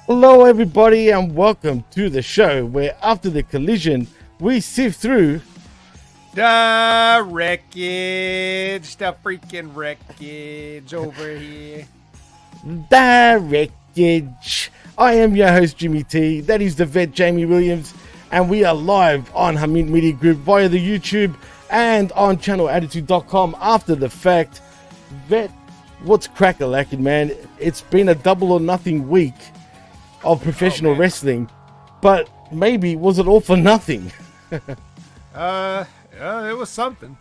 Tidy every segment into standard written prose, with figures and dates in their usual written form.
Hello, everybody, and welcome to the show where, after the collision, we sift through The wreckage, the freaking wreckage over here. the wreckage. I am your host, Jimmy T. That is the vet, Jamie Williams, and we are live on Hamid Media Group via the YouTube and on channelattitude.com after the fact. Vet, what's crack-a-lackin', man? It's been a double or nothing week of professional wrestling, but maybe was it all for nothing? It was something,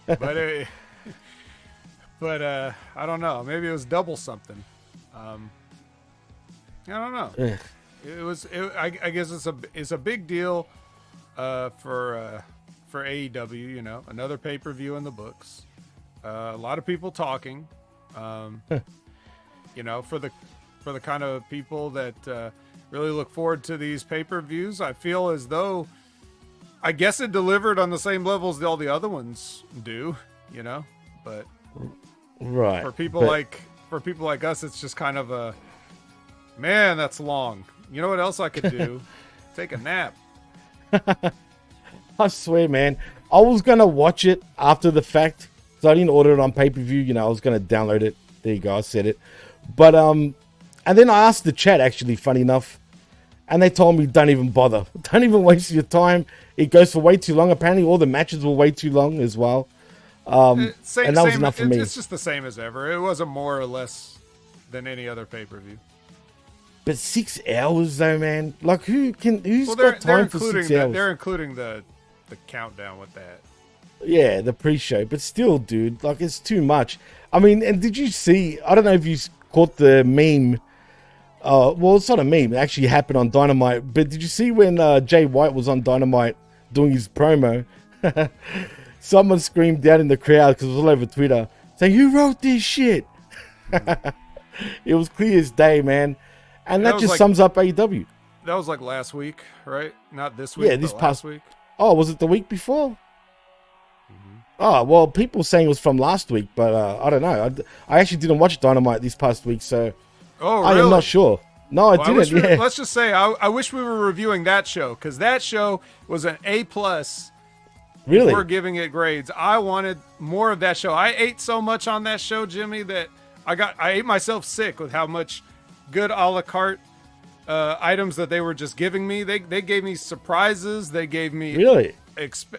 but I don't know. Maybe it was double something. I don't know. I guess it's a big deal for AEW. You know, another pay-per-view in the books. A lot of people talking. You know, for the kind of people that really look forward to these pay-per-views, I feel as though, I guess it delivered on the same levels that all the other ones do, you know, but right. For people like us, it's just kind of a, man, that's long. You know what else I could do? Take a nap. I swear, man. I was going to watch it after the fact, so I didn't order it on pay-per-view. You know, I was going to download it. There you go, I said it. But, and then I asked the chat, actually, funny enough, and they told me, don't even bother. Don't even waste your time. It goes for way too long. Apparently, all the matches were way too long as well. And that was enough for me. It's just the same as ever. It wasn't more or less than any other pay-per-view. But 6 hours, though, man. Like, who's got time for 6 hours? They're including the countdown with that. Yeah, the pre-show. But still, dude, like, it's too much. I mean, and did you see, I don't know if you caught the meme. Well, it's not a meme. It actually happened on Dynamite. But did you see when Jay White was on Dynamite doing his promo? Someone screamed out in the crowd, because it was all over Twitter, saying, "Who wrote this shit?" It was clear as day, man. And that just sums up AEW. That was like last week, right? Not this week, this but past last week. Oh, was it the week before? Mm-hmm. Oh, well, people saying it was from last week, but I don't know. I actually didn't watch Dynamite this past week, so I am not sure. No, I didn't. Let's just say I wish we were reviewing that show, because that show was an A+. Really? We're giving it grades. I wanted more of that show. I ate so much on that show, Jimmy, that I ate myself sick with how much good a la carte items that they were just giving me. They gave me surprises. They gave me really.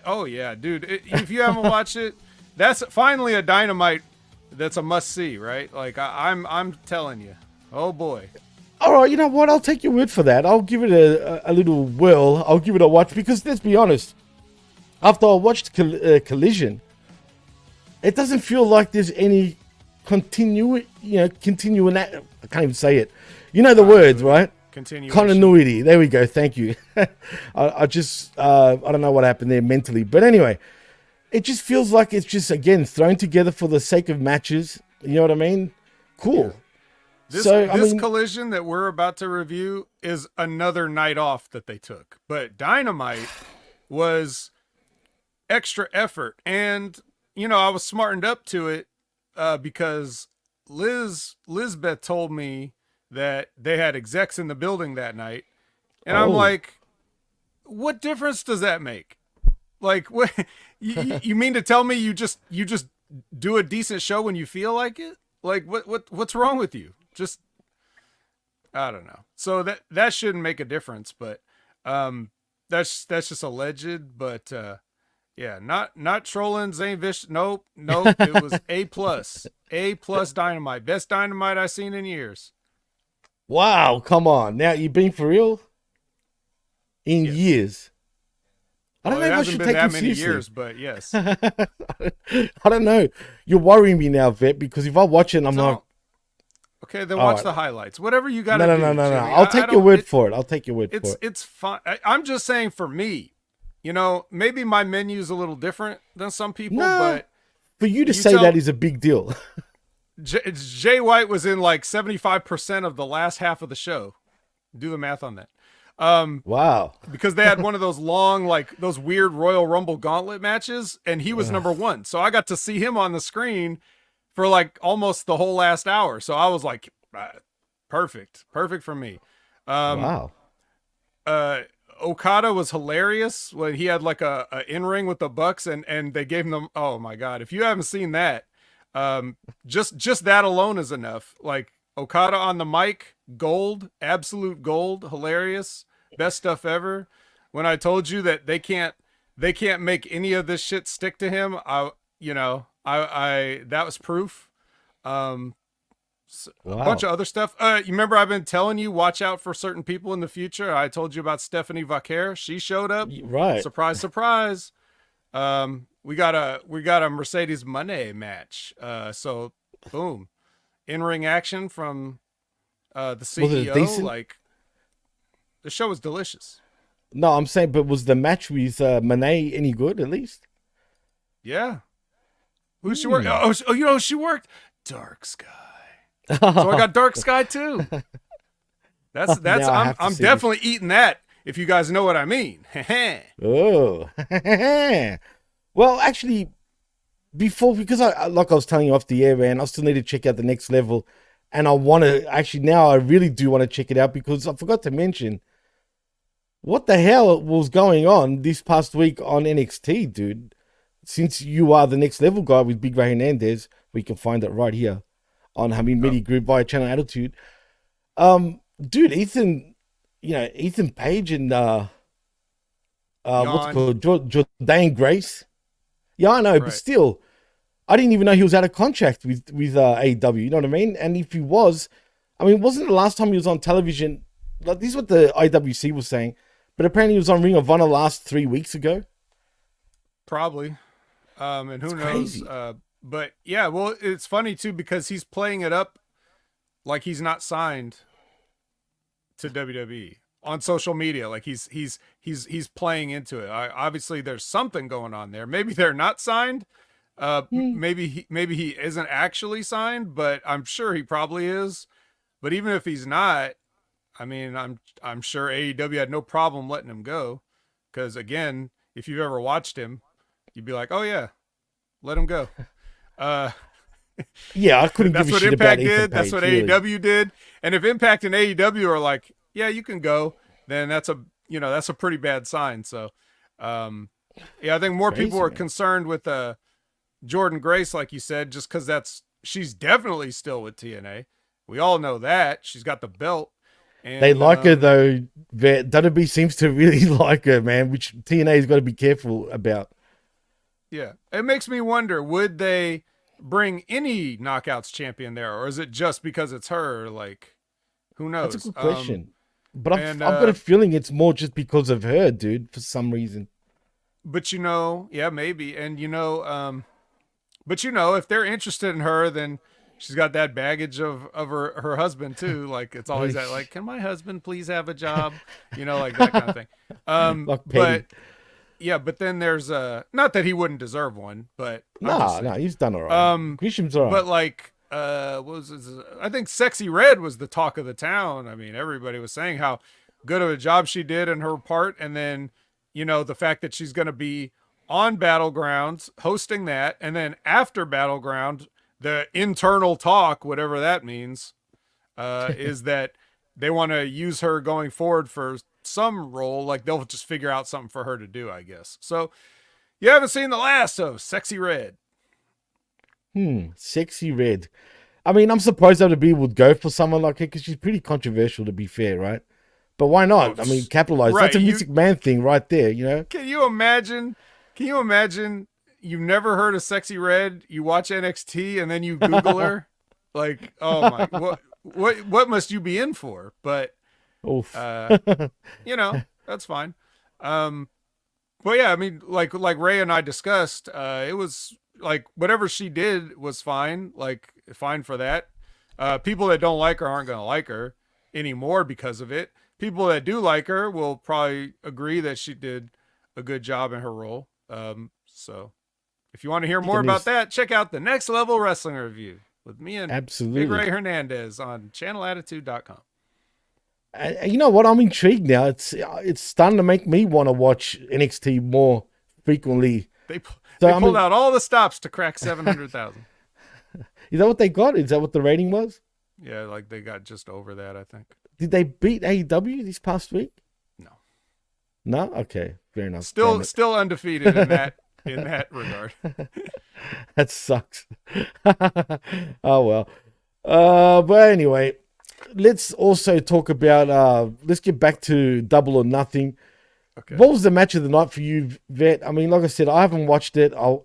Oh yeah, dude. If you haven't watched it, that's finally a Dynamite that's a must see, right? Like I'm telling you. Oh boy. All right, you know what? I'll take your word for that. I'll give it a little whirl. I'll give it a watch, because let's be honest. After I watched Collision, it doesn't feel like there's any continuing. I can't even say it. You know the words, right? Continuity. There we go. Thank you. I don't know what happened there mentally. But anyway, it just feels like it's just, again, thrown together for the sake of matches. You know what I mean? Cool. Yeah. This Collision that we're about to review is another night off that they took. But Dynamite was extra effort. And, I was smartened up to it because Lizbeth told me that they had execs in the building that night. And I'm like, what difference does that make? Like, what you mean to tell me you just do a decent show when you feel like it? Like, what's wrong with you? Just, I don't know. So that shouldn't make a difference, but that's just alleged. But yeah, not trolling Zane Vish. Nope. It was A+ Dynamite, best Dynamite I've seen in years. Wow, come on. Now, you being for real? In years. I don't know if I should take you seriously. Years, but yes. I don't know. You're worrying me now, Vet, because if I watch it, I'm like... Okay, then watch the highlights. Whatever you got to do. No. I'll take your word for it. I'll take your word for it. It's fine. I'm just saying, for me, maybe my menu's a little different than some people, but... For you to say that is a big deal. Jay White was in like 75% of the last half of the show. Do the math on that. Wow. Because they had one of those long, like those weird Royal Rumble gauntlet matches, and he was number one. So I got to see him on the screen for like almost the whole last hour. So I was like, perfect for me. Wow. Okada was hilarious when he had like a in-ring with the Bucks and they gave him, oh my God, if you haven't seen that, just that alone is enough. Like Okada on the mic, gold, absolute gold, hilarious, best stuff ever. When I told you that they can't make any of this shit stick to him, I that was proof. Wow. A bunch of other stuff. You remember I've been telling you, watch out for certain people in the future. I told you about Stephanie Vaquer. She showed up. Right. Surprise, surprise. We got a Mercedes Money match. So boom, in-ring action from the CEO. Was it decent? Like the show was delicious. No, I'm saying, but was the match with Monet any good at least? Yeah. Who she work? Oh, she worked Dark Sky. So I got Dark Sky too. That's I'm definitely eating that, if you guys know what I mean. Oh. Well, actually, because I was telling you off the air, man, I still need to check out the Next Level, and I want to actually now I really do want to check it out because I forgot to mention what the hell was going on this past week on NXT, dude. Since you are the Next Level guy with Big Ray Hernandez, we can find it right here on Hamid Media Group via Channel Attitude. Dude, Ethan Page and what's it called, Jordan Grace. Yeah, I know, right. But still, I didn't even know he was out of contract with AEW. You know what I mean? And if he was, I mean, wasn't the last time he was on television? Like, this is what the IWC was saying, but apparently he was on Ring of Honor last 3 weeks ago. Probably, and who knows? But yeah, well, it's funny too because he's playing it up like he's not signed to WWE on social media. Like he's playing into it. Obviously, there's something going on there. Maybe they're not signed. Maybe he isn't actually signed, but I'm sure he probably is. But even if he's not, I mean, I'm sure AEW had no problem letting him go, because again, if you've ever watched him, you'd be like, oh yeah, let him go. Yeah, I couldn't give a shit about Impact did. That's what really. AEW did. And if Impact and AEW are like, yeah, you can go, then that's a pretty bad sign. So, yeah, I think more people are concerned with Jordan Grace, like you said, just because she's definitely still with TNA. We all know that she's got the belt. And, they like her though. WWE seems to really like her, man, which TNA's got to be careful about. Yeah, it makes me wonder: would they bring any Knockouts champion there, or is it just because it's her? Like, who knows? That's a good question. But I've got a feeling it's more just because of her, dude, for some reason. But yeah, maybe. And but if they're interested in her, then she's got that baggage of her husband too. Like, it's always that, like, can my husband please have a job? Like that kind of thing. But yeah, but then there's not that he wouldn't deserve one, but no, he's done all right. Grisham's all right. But like, what was his, I think Sexy Red was the talk of the town. I mean, everybody was saying how good of a job she did in her part, and then the fact that she's going to be on Battlegrounds hosting that, and then after Battleground, the internal talk, whatever that means, is that they want to use her going forward for some role. Like, they'll just figure out something for her to do, I guess. So you haven't seen the last of Sexy Red. Sexy Red. I mean, I'm surprised WWE would go for someone like her because she's pretty controversial, to be fair, right? But why not? I mean, capitalize. Right. That's a Music Man thing right there, Can you imagine you've nenever heard of Sexy Red, you watch NXT, and then you Google her? Like, oh my, what must you be in for? But that's fine. But yeah, I mean, like Ray and I discussed, it was like whatever she did was fine. Like, fine for that. People that don't like her aren't going to like her anymore because of it. People that do like her will probably agree that she did a good job in her role. So if you want to hear more about that, check out the Next Level Wrestling Review with me and Big Ray Hernandez on channelattitude.com. You know what? I'm intrigued now. It's starting to make me want to watch NXT more frequently. They pulled out all the stops to crack 700,000. Is that what they got? Is that what the rating was? Yeah, like they got just over that, I think. Did they beat AEW this past week? No. No? Okay, fair enough. Still undefeated in that regard. That sucks. Oh well. But anyway, let's also talk about. Let's get back to Double or Nothing. Okay. What was the match of the night for you, Vet? I mean, like I said, I haven't watched it. I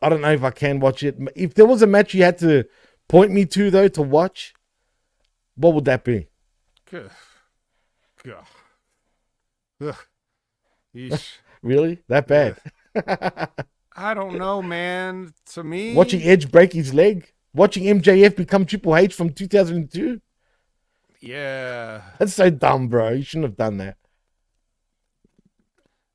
don't know if I can watch it. If there was a match you had to point me to, though, to watch, what would that be? Good. Really? That bad? I don't know, man. To me... Watching Edge break his leg? Watching MJF become Triple H from 2002? Yeah. That's so dumb, bro. You shouldn't have done that.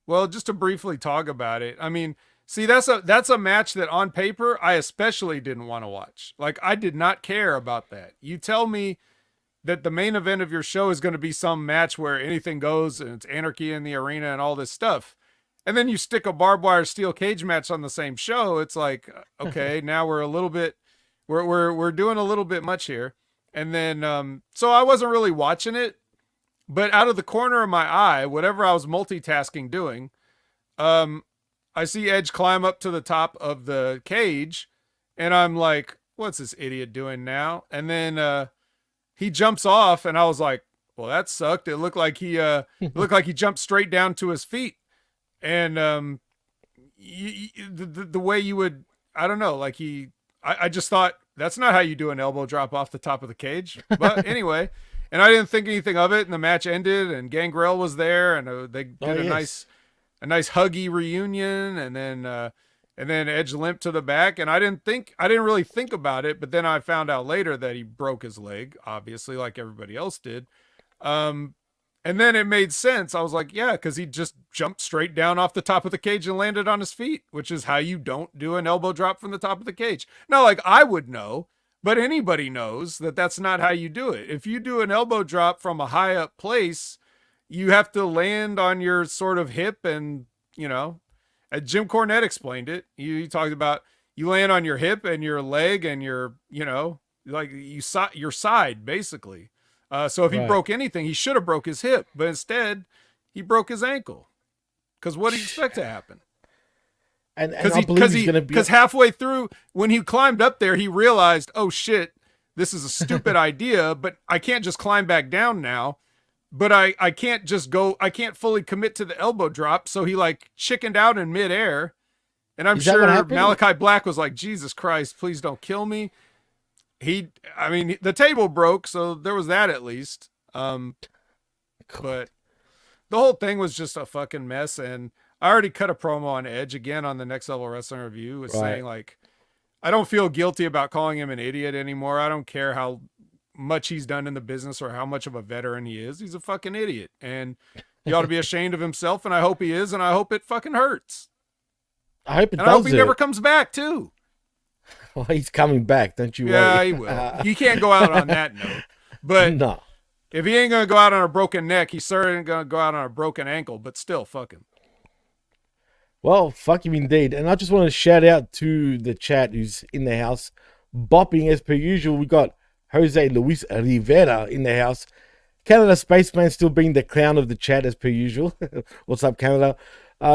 Well, just to briefly talk about it, I mean, see, that's a match that on paper, I especially didn't want to watch. Like, I did not care about that. You tell me that the main event of your show is going to be some match where anything goes and it's anarchy in the arena and all this stuff. And then you stick a barbed wire steel cage match on the same show. It's like, okay, now we're a little bit, we're doing a little bit much here. And then, so I wasn't really watching it, but out of the corner of my eye, whatever I was multitasking doing, I see Edge climb up to the top of the cage and I'm like, what's this idiot doing now? And then, he jumps off and I was like, well, that sucked. It looked like he jumped straight down to his feet. And, the way you would, I don't know, like I just thought that's not how you do an elbow drop off the top of the cage. But anyway, and I didn't think anything of it. And the match ended and Gangrel was there and they did a nice huggy reunion. And then Edge limped to the back, and I didn't really think about it, but then I found out later that he broke his leg, obviously, like everybody else did. And then it made sense. I was like, yeah, because he just jumped straight down off the top of the cage and landed on his feet, which is how you don't do an elbow drop from the top of the cage. Not like I would know, but anybody knows that that's not how you do it. If you do an elbow drop from a high up place, you have to land on your sort of hip and, Jim Cornette explained it. He talked about you land on your hip and your leg and your, your side, basically. So if he broke anything, he should have broke his hip, but instead he broke his ankle. Because what do you expect to happen? And I believe he's going to be... Because halfway through, when he climbed up there, he realized, oh shit, this is a stupid idea, but I can't just climb back down now. But I can't just go, I can't fully commit to the elbow drop. So he chickened out in midair. And I'm sure Malachi Black was like, Jesus Christ, please don't kill me. The table broke. So there was that at least. But the whole thing was just a fucking mess. And I already cut a promo on Edge again on the Next Level Wrestling Review saying I don't feel guilty about calling him an idiot anymore. I don't care how much he's done in the business or how much of a veteran he is. He's a fucking idiot and he ought to be ashamed of himself. And I hope he is. And I hope it fucking hurts. I hope I hope he never comes back too. Well, he's coming back. Don't you worry. Yeah, he will. He can't go out on that note, but no. If he ain't going to go out on a broken neck, he's certainly going to go out on a broken ankle, but still fuck him. Well, fuck him indeed. And I just want to shout out to the chat who's in the house, bopping as per usual. We got Jose Luis Rivera in the house. Canada Spaceman still being the clown of the chat as per usual. What's up, Canada?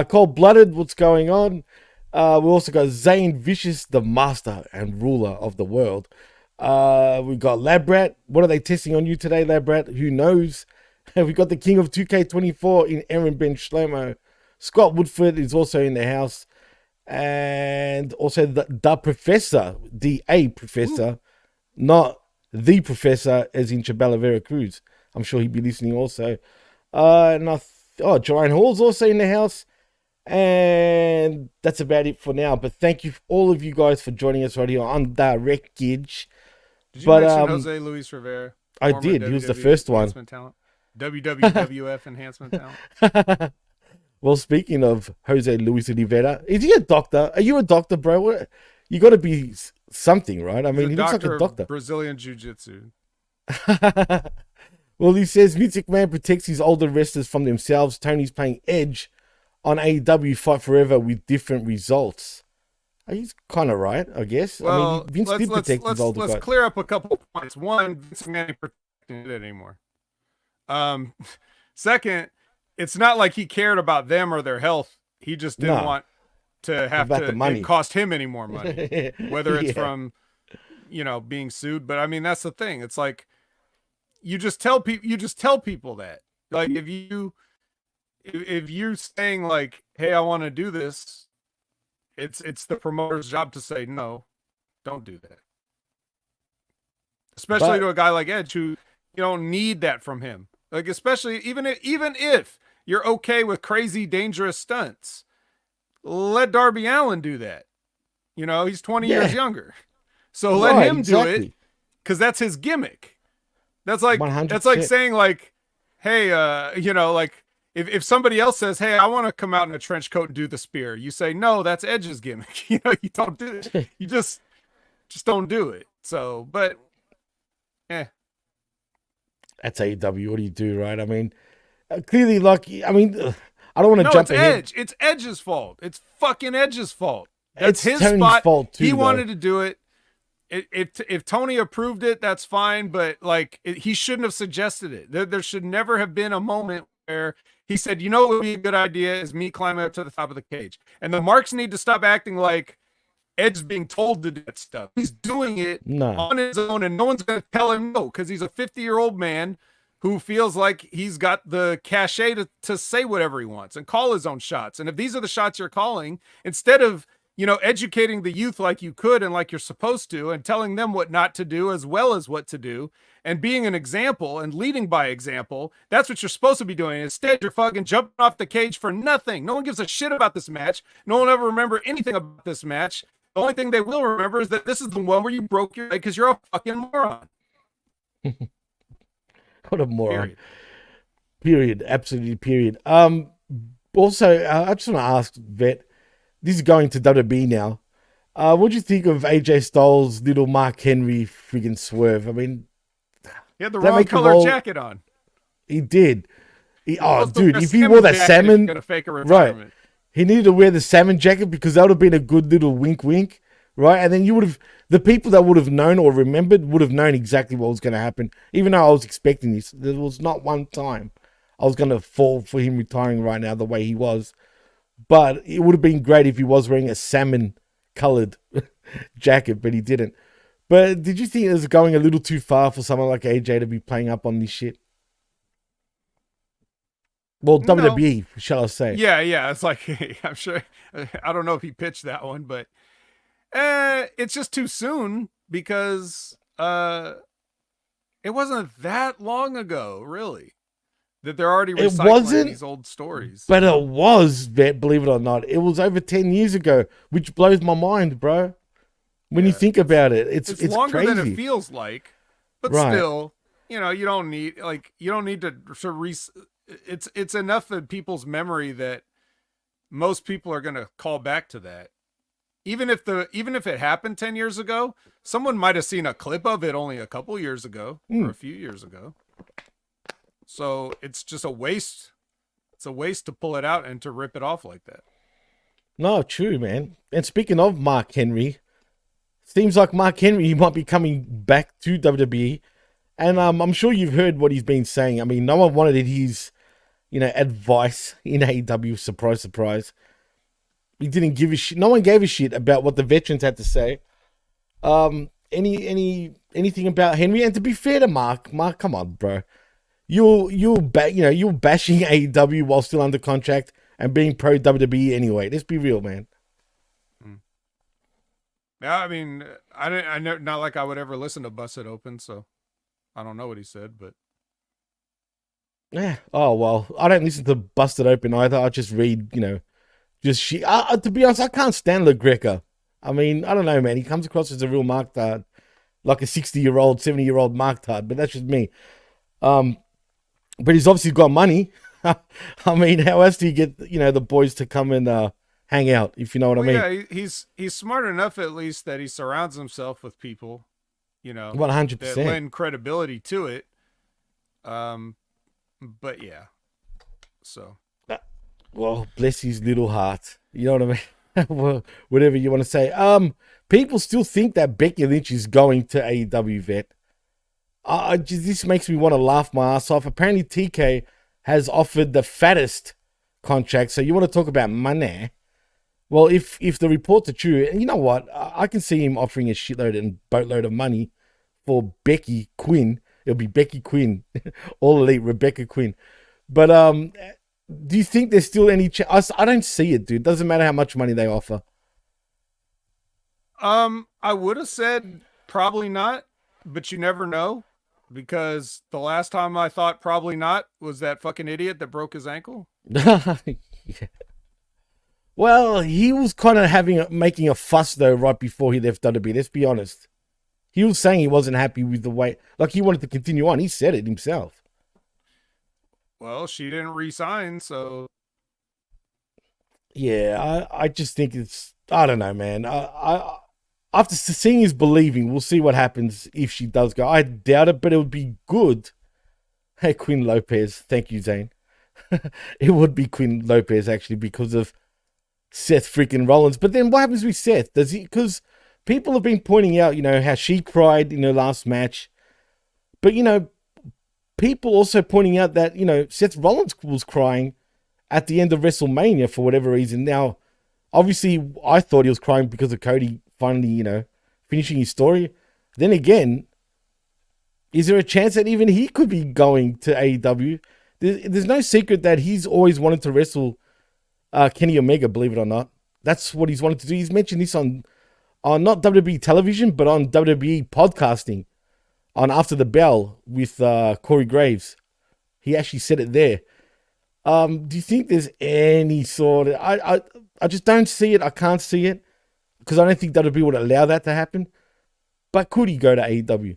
Cold Blooded, what's going on? We also got Zane Vicious, the master and ruler of the world. We got Labrat. What are they testing on you today, Labrat? Who knows? We got the king of 2K24 in Aaron Ben Shlomo. Scott Woodford is also in the house. And also the professor, the A professor, not the professor as in Chabela Veracruz. I'm sure he'd be listening also. Joanne Hall's also in the house. And that's about it for now. But thank you, all of you guys, for joining us right here on the Wreckage. Did you mention Jose Luis Rivera? I did. He was the first one. Talent. WWF enhancement talent. Well, speaking of Jose Luis Rivera, is he a doctor? Are you a doctor, bro? You got to be something, right? I mean, he looks like a doctor. Brazilian Jiu-Jitsu. Well, he says Music Man protects his older wrestlers from themselves. Tony's playing Edge on AEW Fight Forever with different results. He's kind of right, I guess. Well, I mean, Vince did protect his older guys. Let's clear up a couple of points. One, Vince McMahon ain't protecting it anymore. Second, it's not like he cared about them or their health. He just didn't want to have to it cost him any more money, whether it's from, being sued. But I mean, that's the thing. It's like, you just tell people that, like, if you're saying like, hey, I want to do this, it's the promoter's job to say, no, don't do that. Especially to a guy like Edge, who you don't need that from him. Like, especially even if you're okay with crazy, dangerous stunts, let Darby Allin do that. He's 20 years younger. So let him do it, because that's his gimmick. That's like 100%. That's like saying like, hey, like if somebody else says, hey, I want to come out in a trench coat and do the spear, you say, no, that's Edge's gimmick. You don't do it. You just don't do it. So, but that's AEW. What do you do, right? I mean, clearly, like, I don't want to jump ahead. Edge. It's Edge's fault. It's fucking Edge's fault. That's his Tony's spot. Fault too, he wanted to do it. If Tony approved it, that's fine. But like, he shouldn't have suggested it. There should never have been a moment where he said, what would be a good idea is me climbing up to the top of the cage. And the marks need to stop acting like Edge's being told to do that stuff. He's doing it on his own, and no one's going to tell him no, because he's a 50-year-old man who feels like he's got the cachet to say whatever he wants and call his own shots. And if these are the shots you're calling, instead of, educating the youth like you could and like you're supposed to, and telling them what not to do as well as what to do, and being an example and leading by example, that's what you're supposed to be doing. Instead, you're fucking jumping off the cage for nothing. No one gives a shit about this match. No one will ever remember anything about this match. The only thing they will remember is that this is the one where you broke your leg because you're a fucking moron. What a moron. Period. Absolutely period. Also, I just want to ask, Vet, this is going to WWE now. What do you think of AJ Styles' little Mark Henry friggin' swerve? I mean, he had the wrong color jacket on. He did. Dude, if he wore that salmon, gonna fake a retirement. Right? He needed to wear the salmon jacket, because that would have been a good little wink, wink, right? And then the people that would have known or remembered would have known exactly what was going to happen. Even though I was expecting this, there was not one time I was going to fall for him retiring right now the way he was. But it would have been great if he was wearing a salmon-colored jacket, but he didn't. But did you think it was going a little too far for someone like AJ to be playing up on this shit? Well, no. WWE, shall I say. Yeah. It's like, I'm sure, I don't know if he pitched that one, but it's just too soon, because it wasn't that long ago, really, that they're already recycling these old stories. But it was, believe it or not. It was over 10 years ago, which blows my mind, bro. When you think about it, it's longer crazy. than it feels like, but still, you don't need to it's enough in people's memory that most people are going to call back to that. Even if it happened 10 years ago, someone might have seen a clip of it only a couple years ago or a few years ago. So it's just a waste. It's a waste to pull it out and to rip it off like that. No, true, man. And speaking of Mark Henry, seems like Mark Henry might be coming back to WWE. And I'm sure you've heard what he's been saying. I mean, no one wanted his, advice in AEW. Surprise, surprise. He didn't give a shit. No one gave a shit about what the veterans had to say. Anything about Henry? And to be fair to Mark, come on, bro. You're bashing AEW while still under contract and being pro WWE anyway. Let's be real, man. Yeah, I mean, I know, not like I would ever listen to Bust It Open, so I don't know what he said, but yeah. Oh well, I don't listen to Bust It Open either. I just read, just shit. To be honest, I can't stand LaGreca. I mean, I don't know, man. He comes across as a real marktard, like a 60-year-old, 70-year-old marktard, but that's just me. But he's obviously got money. I mean, how else do you get, the boys to come and hang out, if you know what I mean? Yeah, he's smart enough, at least, that he surrounds himself with people, 100%, that lend credibility to it. But yeah, so. Well, bless his little heart. You know what I mean? Well, whatever you want to say. People still think that Becky Lynch is going to AEW, Vet. this makes me want to laugh my ass off. Apparently, TK has offered the fattest contract. So you want to talk about money? Well, if the reports are true, and you know what, I can see him offering a shitload and boatload of money for Becky Quinn. It'll be Becky Quinn, All Elite Rebecca Quinn. But do you think there's still any chance? I don't see it, dude. Doesn't matter how much money they offer. I would have said probably not, but you never know, because the last time I thought probably not was that fucking idiot that broke his ankle. Yeah. Well, he was kind of making a fuss though right before he left WWE. Let's be honest. He was saying he wasn't happy with the way, like he wanted to continue on. He said it himself. Well, she didn't resign, so. Yeah, I just think it's, I don't know, man. I after seeing is believing. We'll see what happens if she does go. I doubt it, but it would be good. Hey, Quinn Lopez. Thank you, Zane. It would be Quinn Lopez, actually, because of Seth freaking Rollins. But then what happens with Seth? Does he, because people have been pointing out, how she cried in her last match. But, people also pointing out that, Seth Rollins was crying at the end of WrestleMania for whatever reason. Now, obviously, I thought he was crying because of Cody finally, finishing his story. Then again, is there a chance that even he could be going to AEW? There's no secret that he's always wanted to wrestle Kenny Omega, believe it or not. That's what he's wanted to do. He's mentioned this on not WWE television, but on WWE podcasting on After the Bell with Corey Graves. He actually said it there. Do you think there's any sort of... I just don't see it. I can't see it because I don't think WWE would allow that to happen. But could he go to AEW?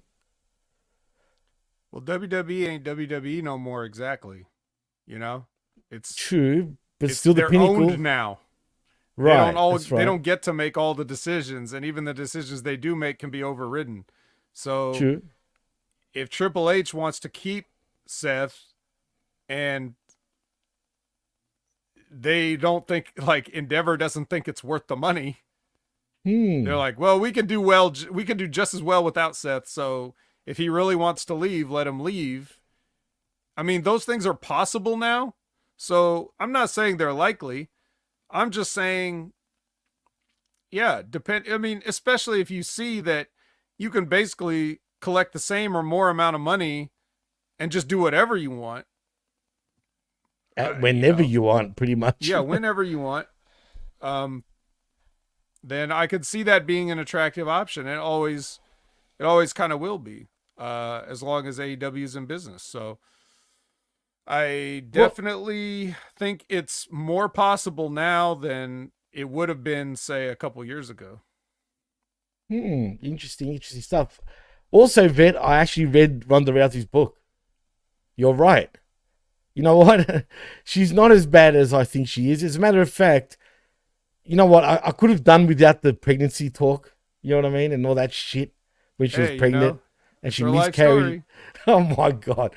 Well, WWE ain't WWE no more exactly. It's true, but it's still the pinnacle. They're owned now. Right, They don't get to make all the decisions, and even the decisions they do make can be overridden. So true. If Triple H wants to keep Seth and they don't think, like, Endeavor doesn't think it's worth the money, they're like, well, we can do just as well without Seth. So if he really wants to leave, let him leave. I mean, those things are possible now. So I'm not saying they're likely. I'm just saying, yeah, I mean, especially if you see that you can basically collect the same or more amount of money and just do whatever you want. Whenever you want, pretty much. Yeah, whenever you want. Then I could see that being an attractive option. It always kind of will be, as long as AEW is in business. So I definitely think it's more possible now than it would have been, say, a couple years ago. Interesting stuff. Also, Vet, I actually read Ronda Rousey's book. You're right. You know what? She's not as bad as I think she is. As a matter of fact, you know what? I could have done without the pregnancy talk. You know what I mean? And all that shit when she was pregnant and she miscarried. Oh my God.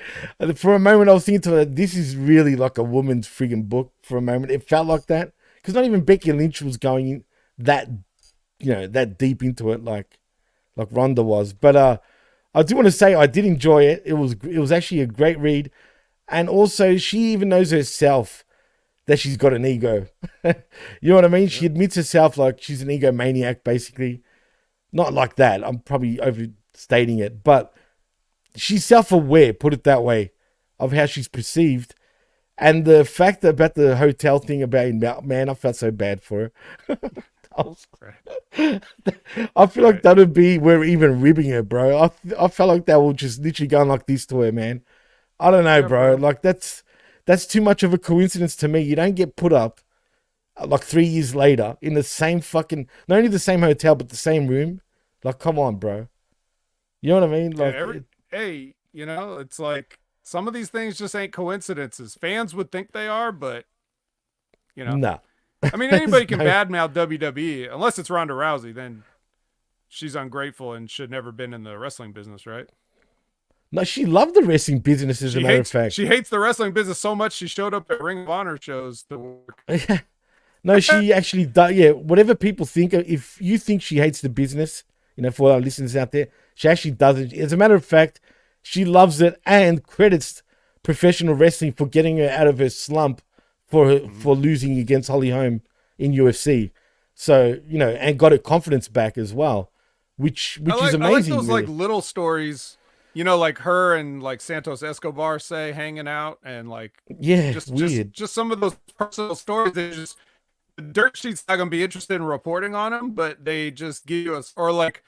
For a moment, I was thinking to her, this is really like a woman's friggin' book for a moment. It felt like that. Because not even Becky Lynch was going that deep into it like Ronda was. But I do want to say I did enjoy it. It was actually a great read. And also, she even knows herself that she's got an ego. You know what I mean? She admits herself like she's an egomaniac, basically. Not like that. I'm probably overstating it. But she's self-aware, put it that way, of how she's perceived. And the fact about the hotel thing about, man, I felt so bad for her. I feel like that would be, we're even ribbing her, bro. I felt like they were just literally going like this to her, man. I don't know, bro. Like, that's too much of a coincidence to me. You don't get put up like 3 years later in the same fucking, not only the same hotel, but the same room. Like, come on, bro. You know what I mean? Like, it's like some of these things just ain't coincidences. Fans would think they are, but nah. I mean, anybody can badmouth WWE unless it's Ronda Rousey. Then she's ungrateful and should never been in the wrestling business, right? No, she loved the wrestling business, as a matter of fact. She hates the wrestling business so much she showed up at Ring of Honor shows to work. No, she actually does. Yeah, whatever people think, if you think she hates the business, for our listeners out there, she actually doesn't. As a matter of fact, she loves it and credits professional wrestling for getting her out of her slump for losing against Holly Holm in UFC. So, you know, and got her confidence back as well, which is amazing. I like those really. like little stories, you know, like her and like Santos Escobar say hanging out, and like just some of those personal stories. They just, the dirt sheet's not gonna be interested in reporting on them, but they just give us, or like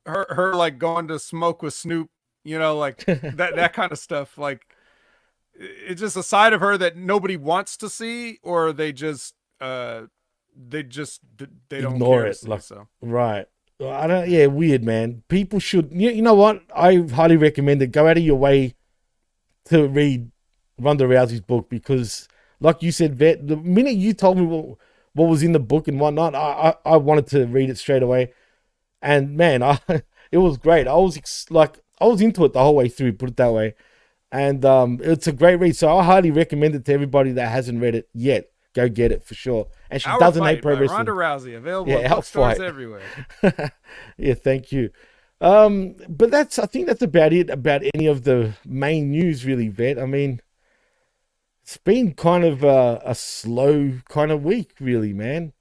her like going to smoke with Snoop, you know, like that kind of stuff. Like it's just a side of her that nobody wants to see, or they don't ignore care it. to see, like, so. Right. I don't. Yeah, weird, man. People should. You know what? I highly recommend it. Go out of your way to read Ronda Rousey's book, because, like you said, Vet, the minute you told me what was in the book and whatnot, I wanted to read it straight away. And man, it was great. I was into it the whole way through. Put it that way. And it's a great read. So I highly recommend it to everybody that hasn't read it yet. Go get it for sure. And she doesn't hate pro wrestling. Ronda Rousey, available in bookstores everywhere. Yeah, thank you. But I think that's about it about any of the main news, really, Vet. I mean, it's been kind of a slow kind of week, really, man.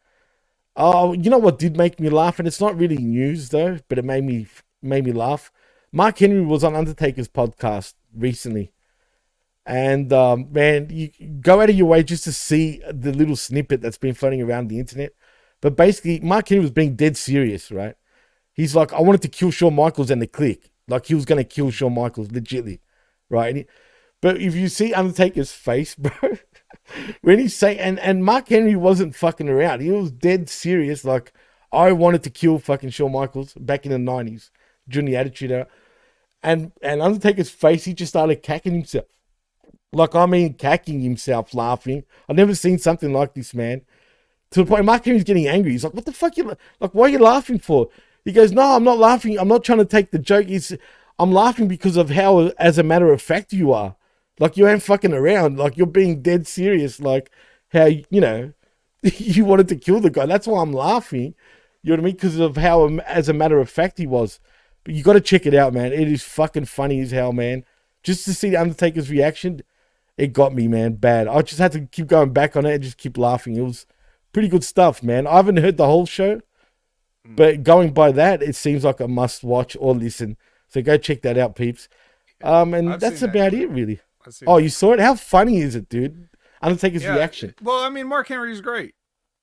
Oh, you know what did make me laugh, and it's not really news though, but it made me laugh. Mark Henry was on Undertaker's podcast recently. And man, you go out of your way just to see the little snippet that's been floating around the internet. But basically, Mark Henry was being dead serious, right? He's like, I wanted to kill Shawn Michaels and the Clique. Like, he was going to kill Shawn Michaels, legitly, right? But if you see Undertaker's face, bro, when he's saying, and Mark Henry wasn't fucking around. He was dead serious. Like, I wanted to kill fucking Shawn Michaels back in the 90s during the Attitude Era. And Undertaker's face, he just started cacking himself. Like, I mean, cacking himself, laughing. I've never seen something like this, man. To the point, Mark Henry's getting angry. He's like, what the fuck? Like, why are you laughing for? He goes, no, I'm not laughing. I'm not trying to take the joke. I'm laughing because of how, as a matter of fact, you are. Like, you ain't fucking around. Like, you're being dead serious. Like, how, you know, you wanted to kill the guy. That's why I'm laughing. You know what I mean? Because of how, as a matter of fact, he was. But you got to check it out, man. It is fucking funny as hell, man. Just to see the Undertaker's reaction, it got me, man, bad. I just had to keep going back on it and just keep laughing. It was pretty good stuff, man. I haven't heard the whole show, but going by that, it seems like a must watch or listen. So go check that out, peeps. And that's about it, really. Oh, you saw it? How funny is it, dude? Undertaker's reaction. Well, I mean, Mark Henry's great.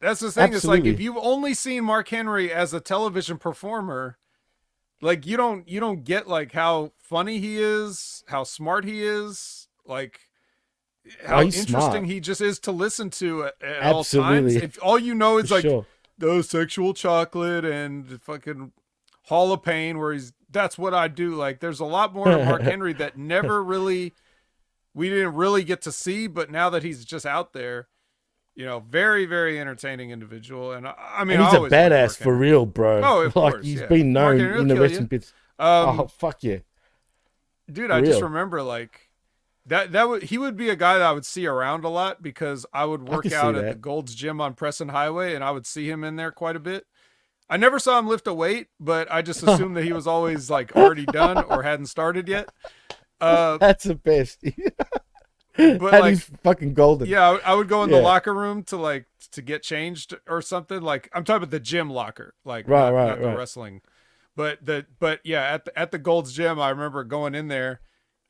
That's the thing. Absolutely. It's like, if you've only seen Mark Henry as a television performer, like, you don't get like how funny he is, how smart he is, like how interesting smart. He just is to listen to at all times. If all you know is the sexual chocolate and fucking Hall of Pain, where that's what I do. Like, there's a lot more to Mark Henry that we didn't really get to see, but now that he's just out there, you know, very, very entertaining individual. And I mean, and he's a badass for real, bro. Oh, of like course, he's been known in the wrestling bits. Oh, fuck yeah. Dude, I just remember like he would be a guy that I would see around a lot, because I would work out at the Gold's Gym on Preston Highway, and I would see him in there quite a bit. I never saw him lift a weight, but I just assumed that he was always like already done or hadn't started yet. That's the best. But like, he's fucking golden. Yeah, I would go in the locker room to get changed or something. Like, I'm talking about the gym locker, like not the wrestling. But yeah, at the Gold's Gym, I remember going in there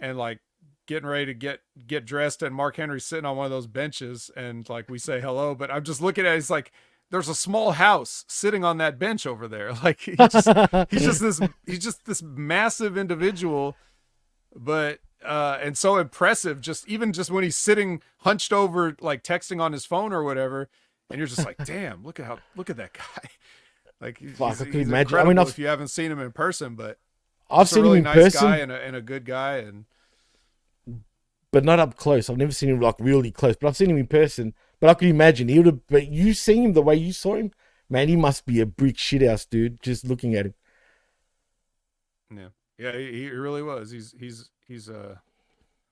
and like getting ready to get dressed, and Mark Henry's sitting on one of those benches, and like we say hello, but I'm just looking at it, it's like there's a small house sitting on that bench over there. Like, he's just this massive individual, but and so impressive, just when he's sitting hunched over, like texting on his phone or whatever, and you're just like, damn, look at that guy. Like, he's imagine. I mean, if you haven't seen him in person, but I've seen him in person, guy and a good guy, but not up close. I've never seen him like really close, but I've seen him in person. But I could imagine he would have. But you seen him the way you saw him, man. He must be a brick shithouse, dude. Just looking at him. Yeah, he really was. He's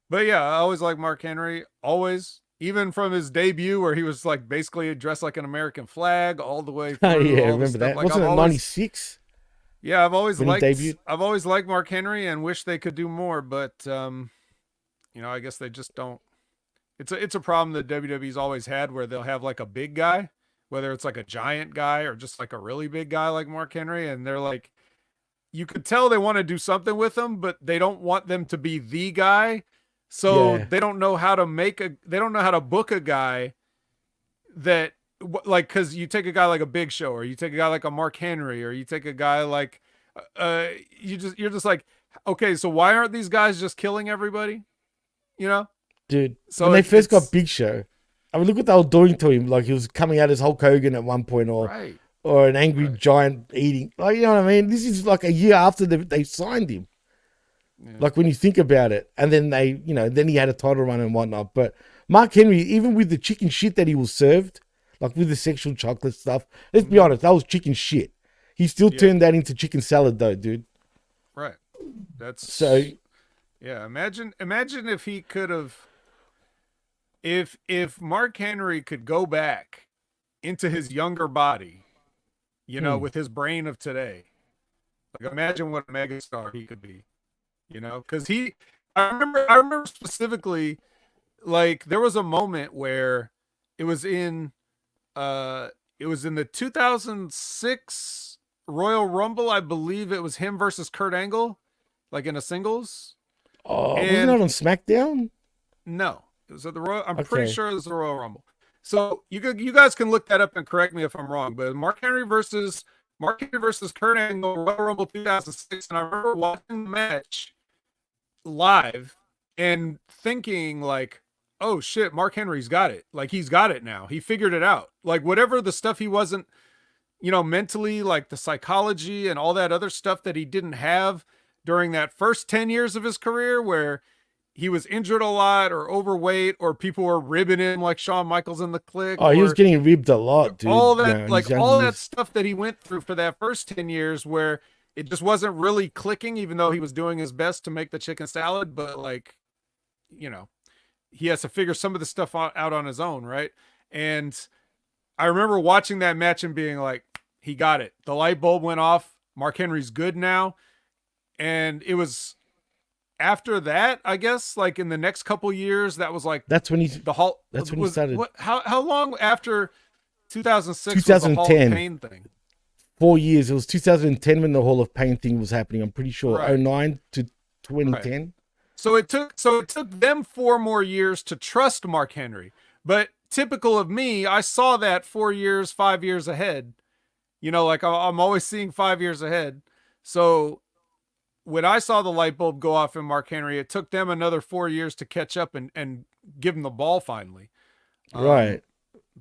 But yeah, I always like Mark Henry. Always. Even from his debut, where he was like basically dressed like an American flag all the way through. Yeah, I remember that. Like, wasn't it 96? Yeah, when he debuted. I've always liked Mark Henry and wish they could do more, but I guess they just don't. It's a problem that WWE's always had where they'll have like a big guy, whether it's like a giant guy or just like a really big guy like Mark Henry, and they're like, you could tell they want to do something with them, but they don't want them to be the guy. So Yeah. they don't know how to they don't know how to book a guy that like, cause you take a guy like a Big Show, or you take a guy like a Mark Henry, or you take a guy like, you're just like, okay, so why aren't these guys just killing everybody? You know? Dude, So when they first got Big Show, I mean, look what they were doing to him. Like he was coming out as Hulk Hogan at one point, or an angry giant eating. Like, you know what I mean? This is like a year after they signed him. Yeah. Like when you think about it, and then then he had a title run and whatnot. But Mark Henry, even with the chicken shit that he was served, like with the sexual chocolate stuff, let's be honest, that was chicken shit. He still turned that into chicken salad though, dude. Right. That's so. Yeah. Imagine if he could have, if Mark Henry could go back into his younger body, with his brain of today. Like imagine what a megastar he could be. Because I remember specifically, like there was a moment where it was in the 2006 Royal Rumble. I believe it was him versus Kurt Angle, like in a singles. Oh, wasn't that on SmackDown? No, it was at the Royal. I'm pretty sure it was the Royal Rumble. So you guys can look that up and correct me if I'm wrong. But Mark Henry versus Kurt Angle, Royal Rumble 2006, and I remember watching the match live and thinking like, oh shit, Mark Henry's got it. Like he's got it now. He figured it out. Like whatever the stuff he wasn't, mentally, like the psychology and all that other stuff that he didn't have during that first 10 years of his career where he was injured a lot or overweight or people were ribbing him like Shawn Michaels in the Click. Oh, he was getting ribbed a lot, dude. All that, all that stuff that he went through for that first 10 years where it just wasn't really clicking, even though he was doing his best to make the chicken salad. But like, he has to figure some of the stuff out on his own. Right. And I remember watching that match and being like, he got it. The light bulb went off. Mark Henry's good now. And it was after that, I guess, like in the next couple years, that was like, that's when he started. How long after 2006 2010 was the Hall of Pain thing? 4 years. It was 2010 when the Hall of Pain thing was happening. I'm pretty sure 09 to 2010. Right. So it took them 4 more years to trust Mark Henry. But typical of me, I saw that 4 years, 5 years ahead. Like I'm always seeing 5 years ahead. So when I saw the light bulb go off in Mark Henry, it took them another 4 years to catch up and give him the ball finally. Right.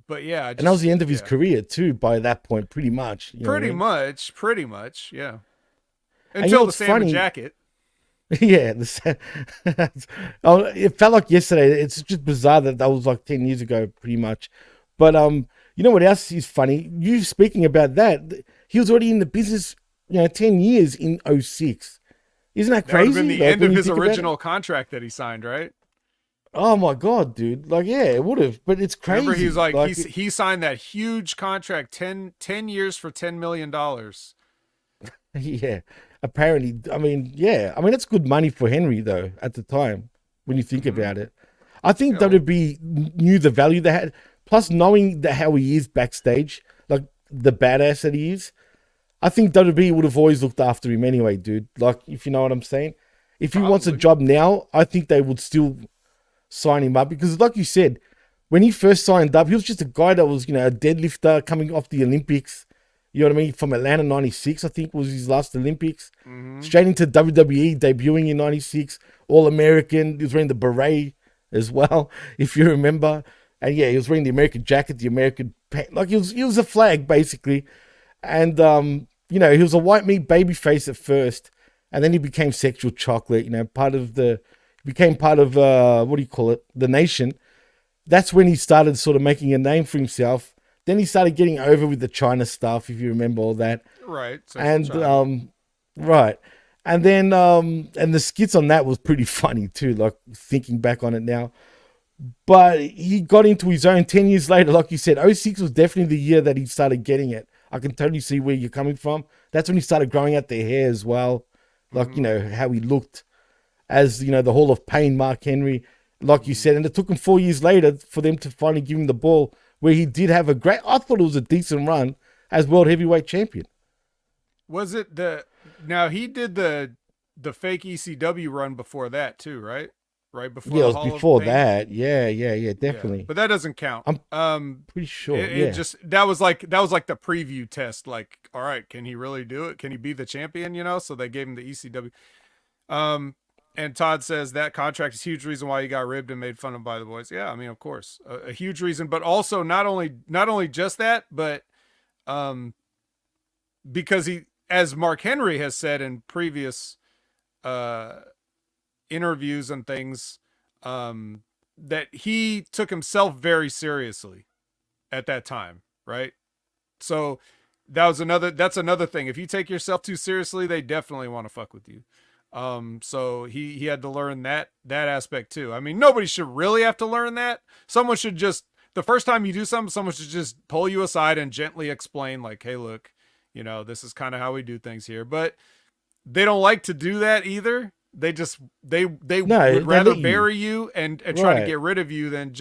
But yeah. And that was the end of his career too, by that point, pretty much. Pretty much, yeah. Until the salmon jacket. Yeah. It felt like yesterday. It's just bizarre that was like 10 years ago, pretty much. But you know what else is funny? You speaking about that, he was already in the business, 10 years in 06. Isn't that crazy? That would have been the end of his original contract that he signed, right? Oh my God, dude. Like, yeah, it would have, but it's crazy. Remember, he's like he signed that huge contract, 10 years for $10 million. Yeah. Apparently, I mean, it's good money for Henry though, at the time, when you think about it. I think WWE knew the value they had, plus knowing how he is backstage, like the badass that he is. I think WWE would have always looked after him anyway, dude. Like, if you know what I'm saying. If he wants a job now, I think they would still sign him up. Because like you said, when he first signed up, he was just a guy that was, a deadlifter coming off the Olympics. You know what I mean? From Atlanta 96, I think, was his last Olympics. Mm-hmm. Straight into WWE, debuting in 96. All-American. He was wearing the beret as well, if you remember. And yeah, he was wearing the American jacket, the American pants. Like, he was a flag, basically. And, he was a white meat baby face at first, and then he became sexual chocolate, became part of, the nation. That's when he started sort of making a name for himself. Then he started getting over with the China stuff, if you remember all that. Right. And, right. And then, and the skits on that was pretty funny too, like thinking back on it now. But he got into his own 10 years later, like you said. 06 was definitely the year that he started getting it. I can totally see where you're coming from. That's when he started growing out their hair as well. Like, how he looked as, the Hall of Pain, Mark Henry, like you said. And it took him 4 years later for them to finally give him the ball, where he did have I thought it was a decent run as world heavyweight champion. Was it now he did the fake ECW run before that too, right? Right before. Yeah, it was before that. Yeah, definitely. Yeah, but that doesn't count. I'm pretty sure. It just that was like the preview test. Like, all right, can he really do it? Can he be the champion? So they gave him the ECW. And Todd says that contract is a huge reason why he got ribbed and made fun of by the boys. Yeah, I mean, of course, a huge reason, but also not only just that, but because he, as Mark Henry has said in previous interviews and things, that he took himself very seriously at that time, right? So that's another thing. If you take yourself too seriously, they definitely want to fuck with you. So he had to learn that aspect too. I mean, nobody should really have to learn that. Someone should just, the first time you do something, someone should just pull you aside and gently explain, like, hey, look, this is kind of how we do things here. But they don't like to do that either. They would rather bury you and try to get rid of you than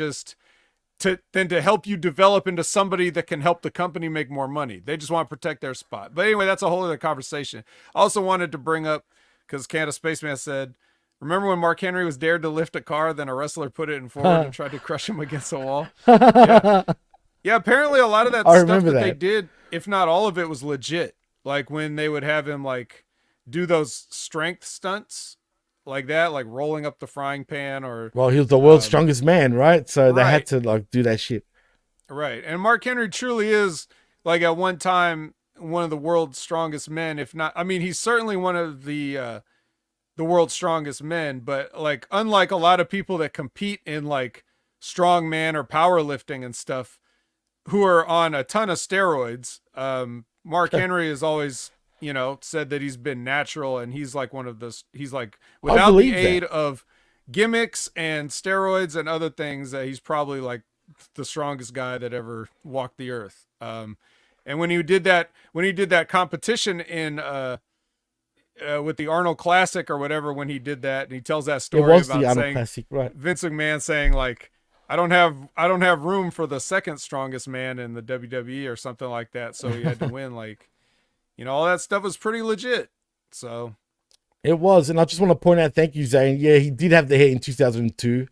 to help you develop into somebody that can help the company make more money. They just want to protect their spot. But anyway, that's a whole other conversation. I also wanted to bring up, because Canada Spaceman said, remember when Mark Henry was dared to lift a car, then a wrestler put it in forward and tried to crush him against a wall? Yeah, apparently a lot of that stuff that they did, if not all of it, was legit. Like when they would have him like do those strength stunts like that, like rolling up the frying pan, or he was the world's strongest man, right? So they had to like do that shit. Right. And Mark Henry truly is, like, at one time one of the world's strongest men, if not, I mean, he's certainly one of the world's strongest men, but like, unlike a lot of people that compete in like strongman or powerlifting and stuff who are on a ton of steroids, Mark Henry has always, said that he's been natural, and he's like one of those, he's like, without the aid of gimmicks and steroids and other things, that he's probably like the strongest guy that ever walked the earth. And when he did that competition in with the Arnold Classic or whatever, when he did that, and he tells that story about saying, Classic, right? Vince McMahon saying like, I don't have room for the second strongest man in the WWE or something like that, so he had to win. Like, all that stuff was pretty legit. So it was, and I just want to point out, thank you, Zane. Yeah, he did have the hair in 2002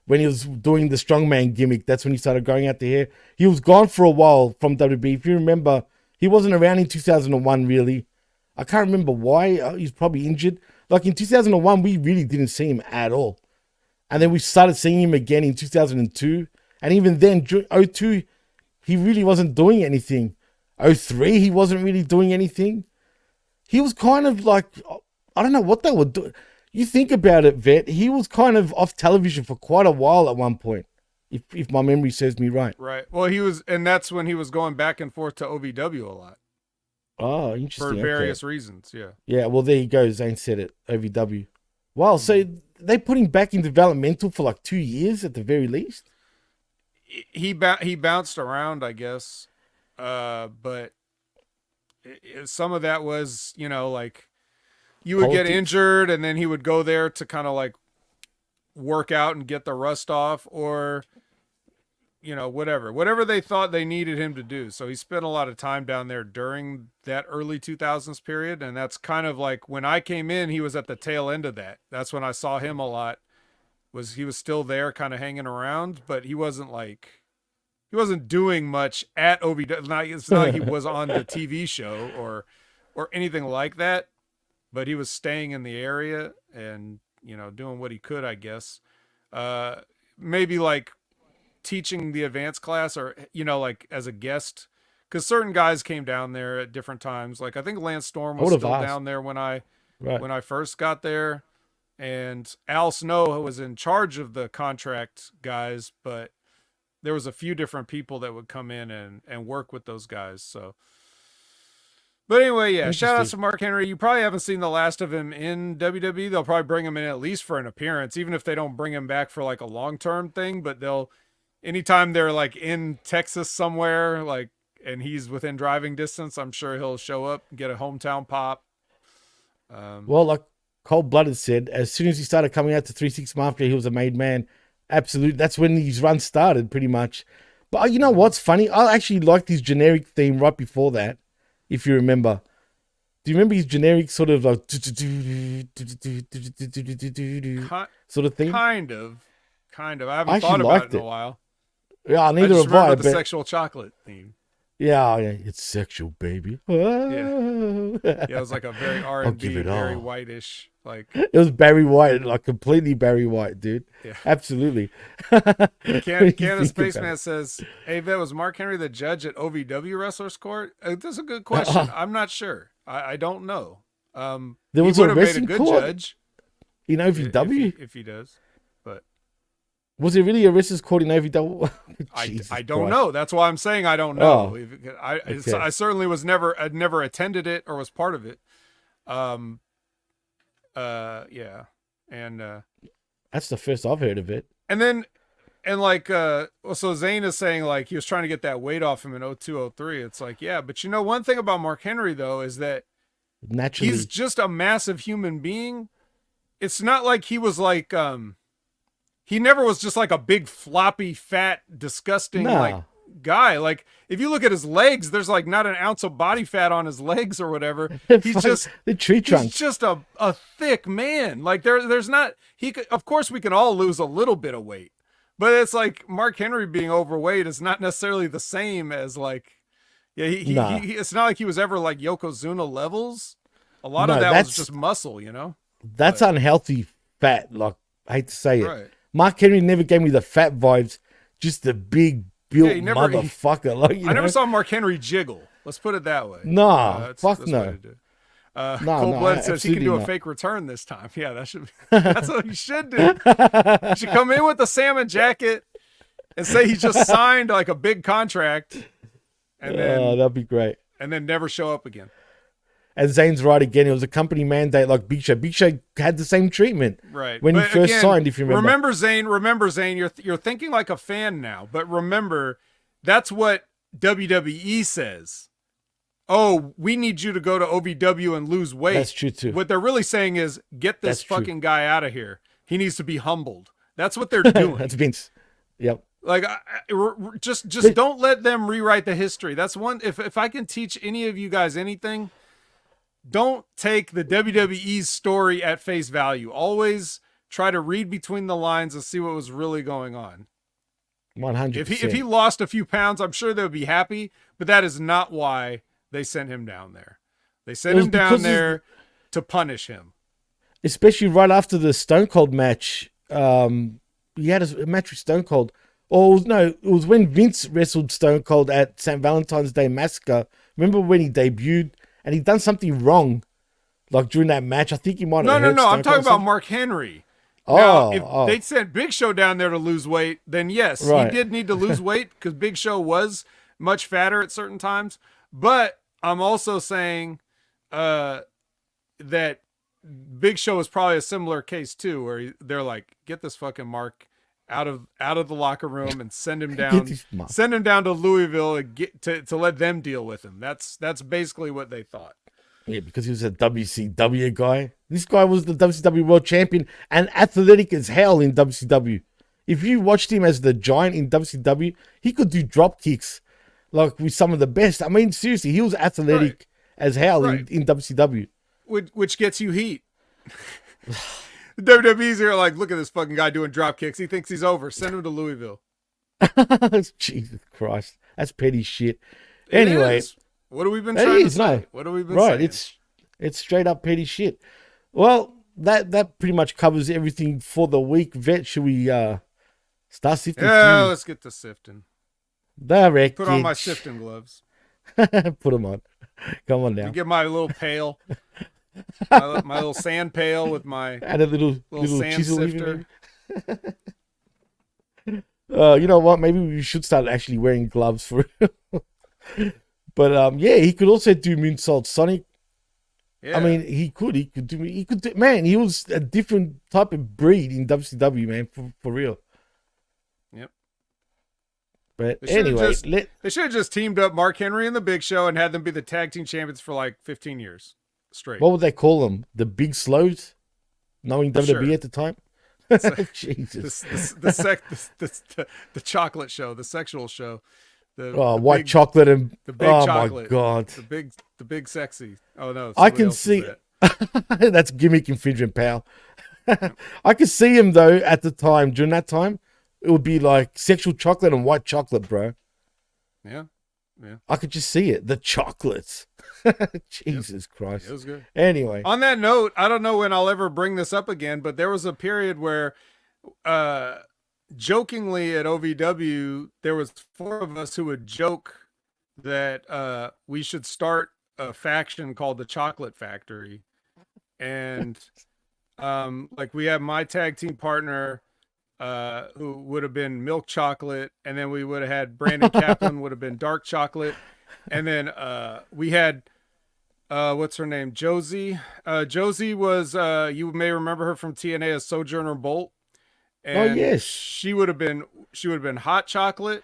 when he was doing the strongman gimmick. That's when he started growing out the hair. He was gone for a while from WWE. If you remember, he wasn't around in 2001 really. I can't remember why. He's probably injured. Like in 2001, we really didn't see him at all. And then we started seeing him again in 2002. And even then, 2002, he really wasn't doing anything. 2003, he wasn't really doing anything. He was kind of like, I don't know what they were doing. You think about it, Vet, he was kind of off television for quite a while at one point, if my memory serves me right. Right. Well, he was, and that's when he was going back and forth to OVW a lot. Oh, interesting. For various reasons, yeah. Yeah, well, there you go. Zane said it, OVW. Wow, so they put him back in developmental for like 2 years at the very least? He bounced around, I guess. But some of that was, like, you would get injured and then he would go there to kind of like work out and get the rust off, or, whatever they thought they needed him to do. So he spent a lot of time down there during that early 2000s period. And that's kind of like when I came in, he was at the tail end of that. That's when I saw him a lot. He was still there kind of hanging around, but he wasn't doing much at OVW. It's not like he was on the TV show or anything like that, but he was staying in the area and, doing what he could, I guess. Maybe like teaching the advanced class, or, like as a guest, because certain guys came down there at different times. Like I think Lance Storm was still down there when I first got there, and Al Snow was in charge of the contract guys, but there was a few different people that would come in and work with those guys. So, but anyway, yeah, shout out to Mark Henry. You probably haven't seen the last of him in WWE. They'll probably bring him in at least for an appearance, even if they don't bring him back for like a long-term thing, but anytime they're like in Texas somewhere, like and he's within driving distance, I'm sure he'll show up and get a hometown pop. Well, like Cold Blooded said, as soon as he started coming out to 3-6 Mafia, he was a made man. Absolutely. That's when his run started, pretty much. But you know what's funny? I actually liked his generic theme right before that, if you remember. Do you remember his generic sort of like sort of thing? Kind of. I haven't thought about it in a while. Yeah, neither have I. The sexual chocolate theme. Yeah, it's sexual, baby. Yeah, it was like a very R&B, very whitish, like. It was Barry White, like completely Barry White, dude. Yeah, absolutely. Canada Spaceman says, "Hey, Vet, was Mark Henry the judge at OVW Wrestlers Court?" That's a good question. I'm not sure. I don't know. There was a wrestling court judge in OVW if he does. Was it really a wrestlers court in OVW? I don't know. That's why I'm saying I don't know. I certainly I'd never attended it or was part of it. Yeah. And that's the first I've heard of it. So Zane is saying like he was trying to get that weight off him in 0203. It's like, yeah, but you know, one thing about Mark Henry though is that naturally he's just a massive human being. It's not like he was like he never was just like a big floppy fat disgusting like guy. Like if you look at his legs, there's like not an ounce of body fat on his legs or whatever. He's just the tree trunk. He's just a thick man. Like there's not, he could, of course we can all lose a little bit of weight, but it's like Mark Henry being overweight is not necessarily the same as like, yeah, he it's not like he was ever like Yokozuna levels. A lot of that was just muscle, you know? That's unhealthy fat. Like I hate to say it. Right. Mark Henry never gave me the fat vibes, just the big built motherfucker. I never saw Mark Henry jiggle. Let's put it that way. Nah, fuck no. Cold Blood says he can do a fake return this time. Yeah, that's what he should do. He should come in with a salmon jacket and say he just signed like a big contract, and then that'd be great. And then never show up again. And Zane's right again. It was a company mandate like Big Show. Big Show had the same treatment. Right. When he first signed, if you remember. Remember, Zane, you're thinking like a fan now. But remember, that's what WWE says. Oh, we need you to go to OVW and lose weight. That's true, too. What they're really saying is, get this fucking guy out of here. He needs to be humbled. That's what they're doing. That's Vince. Yep. Like, just don't let them rewrite the history. That's one. If I can teach any of you guys anything, don't take the WWE's story at face value. Always try to read between the lines and see what was really going on. 100%. If he lost a few pounds, I'm sure they would be happy, but that is not why they sent him down there. They sent him down there to punish him. Especially right after the Stone Cold match. He had a match with Stone Cold. It was when Vince wrestled Stone Cold at St. Valentine's Day Massacre. Remember when he debuted? And he'd done something wrong, like during that match. I think he might have. No. I'm talking about Mark Henry. Now, if they sent Big Show down there to lose weight, then yes, he did need to lose weight because Big Show was much fatter at certain times. But I'm also saying that Big Show is probably a similar case too, where they're like, get this fucking Mark out of the locker room and send him down to Louisville and to let them deal with him. That's basically what they thought. Yeah, because he was a WCW guy. This guy was the WCW World Champion and athletic as hell in WCW. If you watched him as the Giant in WCW, he could do drop kicks like with some of the best. I mean, seriously, he was athletic as hell in WCW. Which gets you heat. WWE's here like, look at this fucking guy doing drop kicks. He thinks he's over. Send him to Louisville. Jesus Christ. That's petty shit. Anyway. What have we been trying to say? What have we been saying? It's straight up petty shit. Well, that pretty much covers everything for the week. Vet, should we start sifting? Yeah, let's get to sifting. Put on my sifting gloves. Put them on. Come on now. You get my little pail. my little sand pail with my and a little sand chisel sifter. You know what? Maybe we should start actually wearing gloves for it. But yeah, he could also do Moonsault Sonic. Yeah. I mean, he could do. Man, he was a different type of breed in WCW, man, for real. Yep. But anyway, they should have just teamed up Mark Henry and the Big Show and had them be the tag team champions for like 15 years straight. What would they call them? The Big Slows? Knowing WWE at the time? Jesus. The chocolate show, the sexual show. White big, chocolate and the big chocolate. My God. The big sexy. Oh no. I can see that's gimmick infringement, pal. I could see him though at the time. During that time, it would be like sexual chocolate and white chocolate, bro. Yeah. I could just see it. The chocolates. Jesus Christ. It was good. Anyway. On that note, I don't know when I'll ever bring this up again, but there was a period where jokingly at OVW, there was 4 of us who would joke that we should start a faction called the Chocolate Factory. And like we have my tag team partner who would have been milk chocolate, and then we would have had Brandon Kaplan would have been dark chocolate, and then we had what's her name, Josie. Josie was you may remember her from TNA as Sojourner Bolt, and yes, she would have been hot chocolate,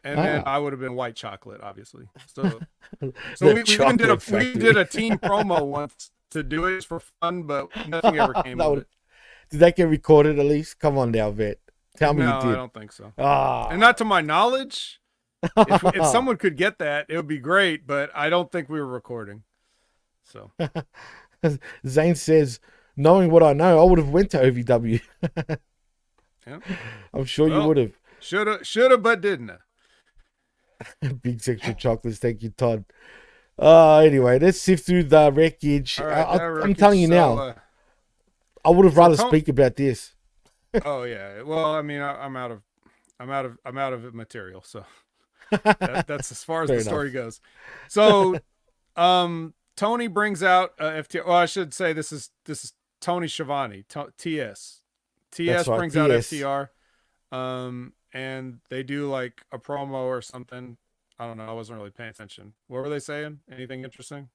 and then I would have been white chocolate, obviously. So we did a team promo once to do it for fun, but nothing ever came of it. Did that get recorded at least? Come on now, Vet. Tell me you did. No, I don't think so. And not to my knowledge. If someone could get that, it would be great, but I don't think we were recording. So Zane says, knowing what I know, I would have went to OVW. Yeah. I'm sure you would have. Shoulda, but didn't. Big sexual chocolates. Thank you, Todd. Anyway, let's sift through the wreckage. Right, I'm telling you now. I would have rather speak about this. Oh yeah. Well, I mean, I'm out of material, so that's as far as the story goes. So, Tony brings out FTR. Well, I should say this is Tony Schiavone. TS brings out FTR, and they do like a promo or something. I don't know. I wasn't really paying attention. What were they saying? Anything interesting?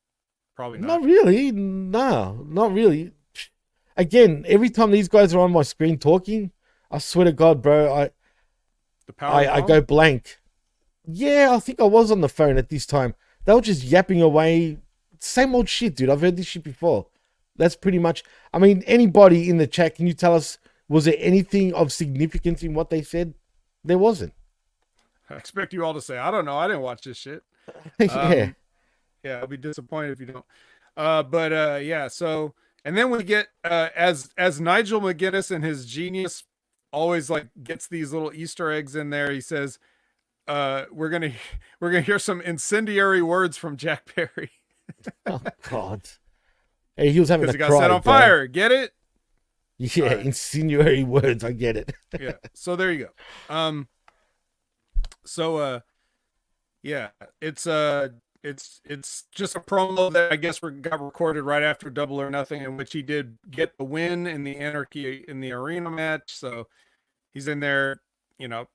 Probably not. Not really. No, not really. Again, every time these guys are on my screen talking, I swear to God, bro, I go blank. Yeah, I think I was on the phone at this time. They were just yapping away. Same old shit, dude. I've heard this shit before. That's pretty much... I mean, anybody in the chat, can you tell us, was there anything of significance in what they said? There wasn't. I expect you all to say, I don't know. I didn't watch this shit. Yeah. Yeah, I'll be disappointed if you don't. Yeah, so... And then we get as Nigel McGuinness and his genius always like gets these little Easter eggs in there. He says, "We're gonna hear some incendiary words from Jack Perry." Oh God! Hey, he was having a cry. He got set on fire. Get it? Yeah, right. Incendiary words. I get it. Yeah. So there you go. Yeah, it's just a promo that I guess got recorded right after Double or Nothing, in which he did get the win in the Anarchy in the arena match. So he's in there,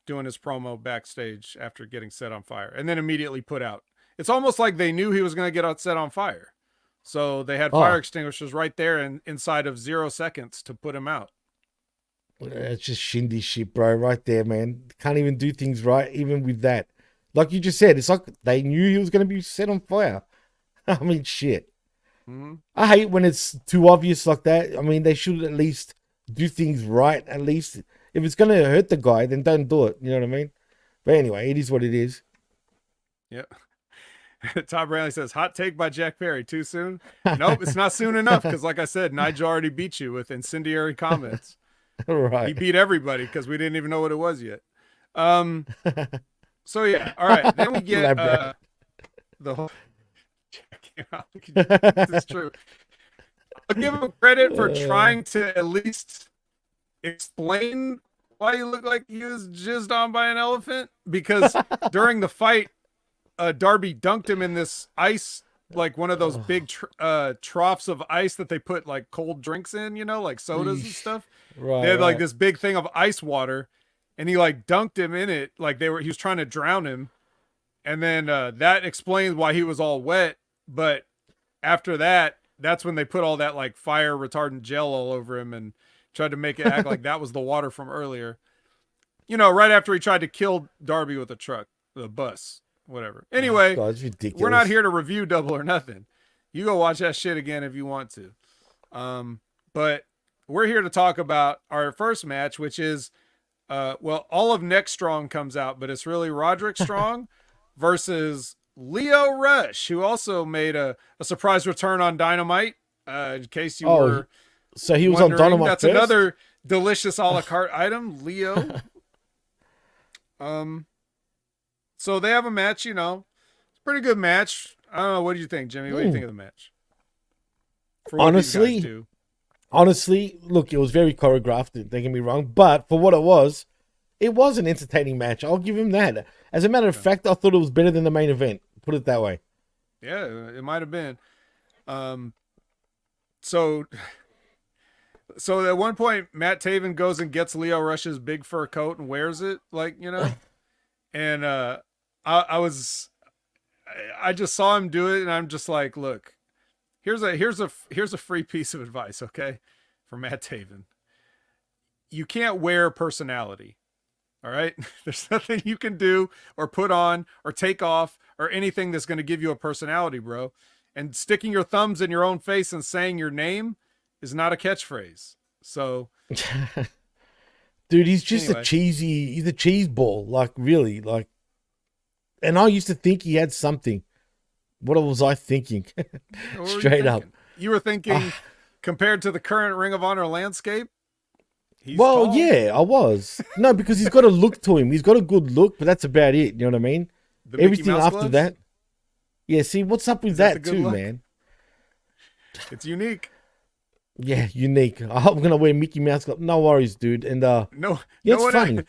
doing his promo backstage after getting set on fire, and then immediately put out. It's almost like they knew he was going to get set on fire, so they had fire extinguishers right there and inside of 0 seconds to put him out. It's just shindy shit, bro. Right there, man. Can't even do things right, even with that. Like you just said, it's like they knew he was going to be set on fire. I mean, shit. Mm-hmm. I hate when it's too obvious like that. I mean, they should at least do things right, at least. If it's going to hurt the guy, then don't do it. You know what I mean? But anyway, it is what it is. Yep. Tom Brantley says, hot take by Jack Perry. Too soon? Nope, it's not soon enough because, like I said, Nigel already beat you with incendiary comments. Right. He beat everybody because we didn't even know what it was yet. So yeah, all right. Then we get the whole. It's true. I'll give him credit for trying to at least explain why he looked like he was jizzed on by an elephant. Because during the fight, Darby dunked him in this ice, like one of those big troughs of ice that they put like cold drinks in, like sodas and stuff. Right. They had like this big thing of ice water. And he like dunked him in it, like he was trying to drown him, and then that explains why he was all wet. But after that, that's when they put all that like fire retardant gel all over him and tried to make it act like that was the water from earlier. right after he tried to kill Darby with a truck, the bus, whatever. Anyway, God, it's ridiculous. We're not here to review Double or Nothing. You go watch that shit again if you want to. But we're here to talk about our first match, which is, all of Neck Strong comes out, but it's really Roderick Strong versus Lio Rush, who also made a surprise return on Dynamite. In case you were so he was on Dynamite. That's first? Another delicious a la carte item, Leo. So they have a match, it's a pretty good match. I don't know. What do you think, Jimmy? What do you think of the match? Honestly, look, it was very choreographed. Don't get me wrong, but for what it was an entertaining match. I'll give him that. As a matter of fact, I thought it was better than the main event. Put it that way. Yeah, it might have been. So at one point, Matt Taven goes and gets Lio Rush's big fur coat and wears it, and I just saw him do it, and I'm just like, look, here's a free piece of advice, okay, from Matt Taven. You can't wear personality. All right. There's nothing you can do or put on or take off or anything that's going to give you a personality, bro. And sticking your thumbs in your own face and saying your name is not a catchphrase. So, dude, he's just he's a cheese ball. Like, really, like, and I used to think he had something. What was I thinking? Straight up. You were thinking compared to the current Ring of Honor landscape? Tall. Yeah, I was. No, because he's got a look to him. He's got a good look, but that's about it. You know what I mean? Everything after that. Yeah, see, what's up with that too, man? It's unique. Yeah, unique. I'm going to wear Mickey Mouse gloves. No worries, dude. And it's funny.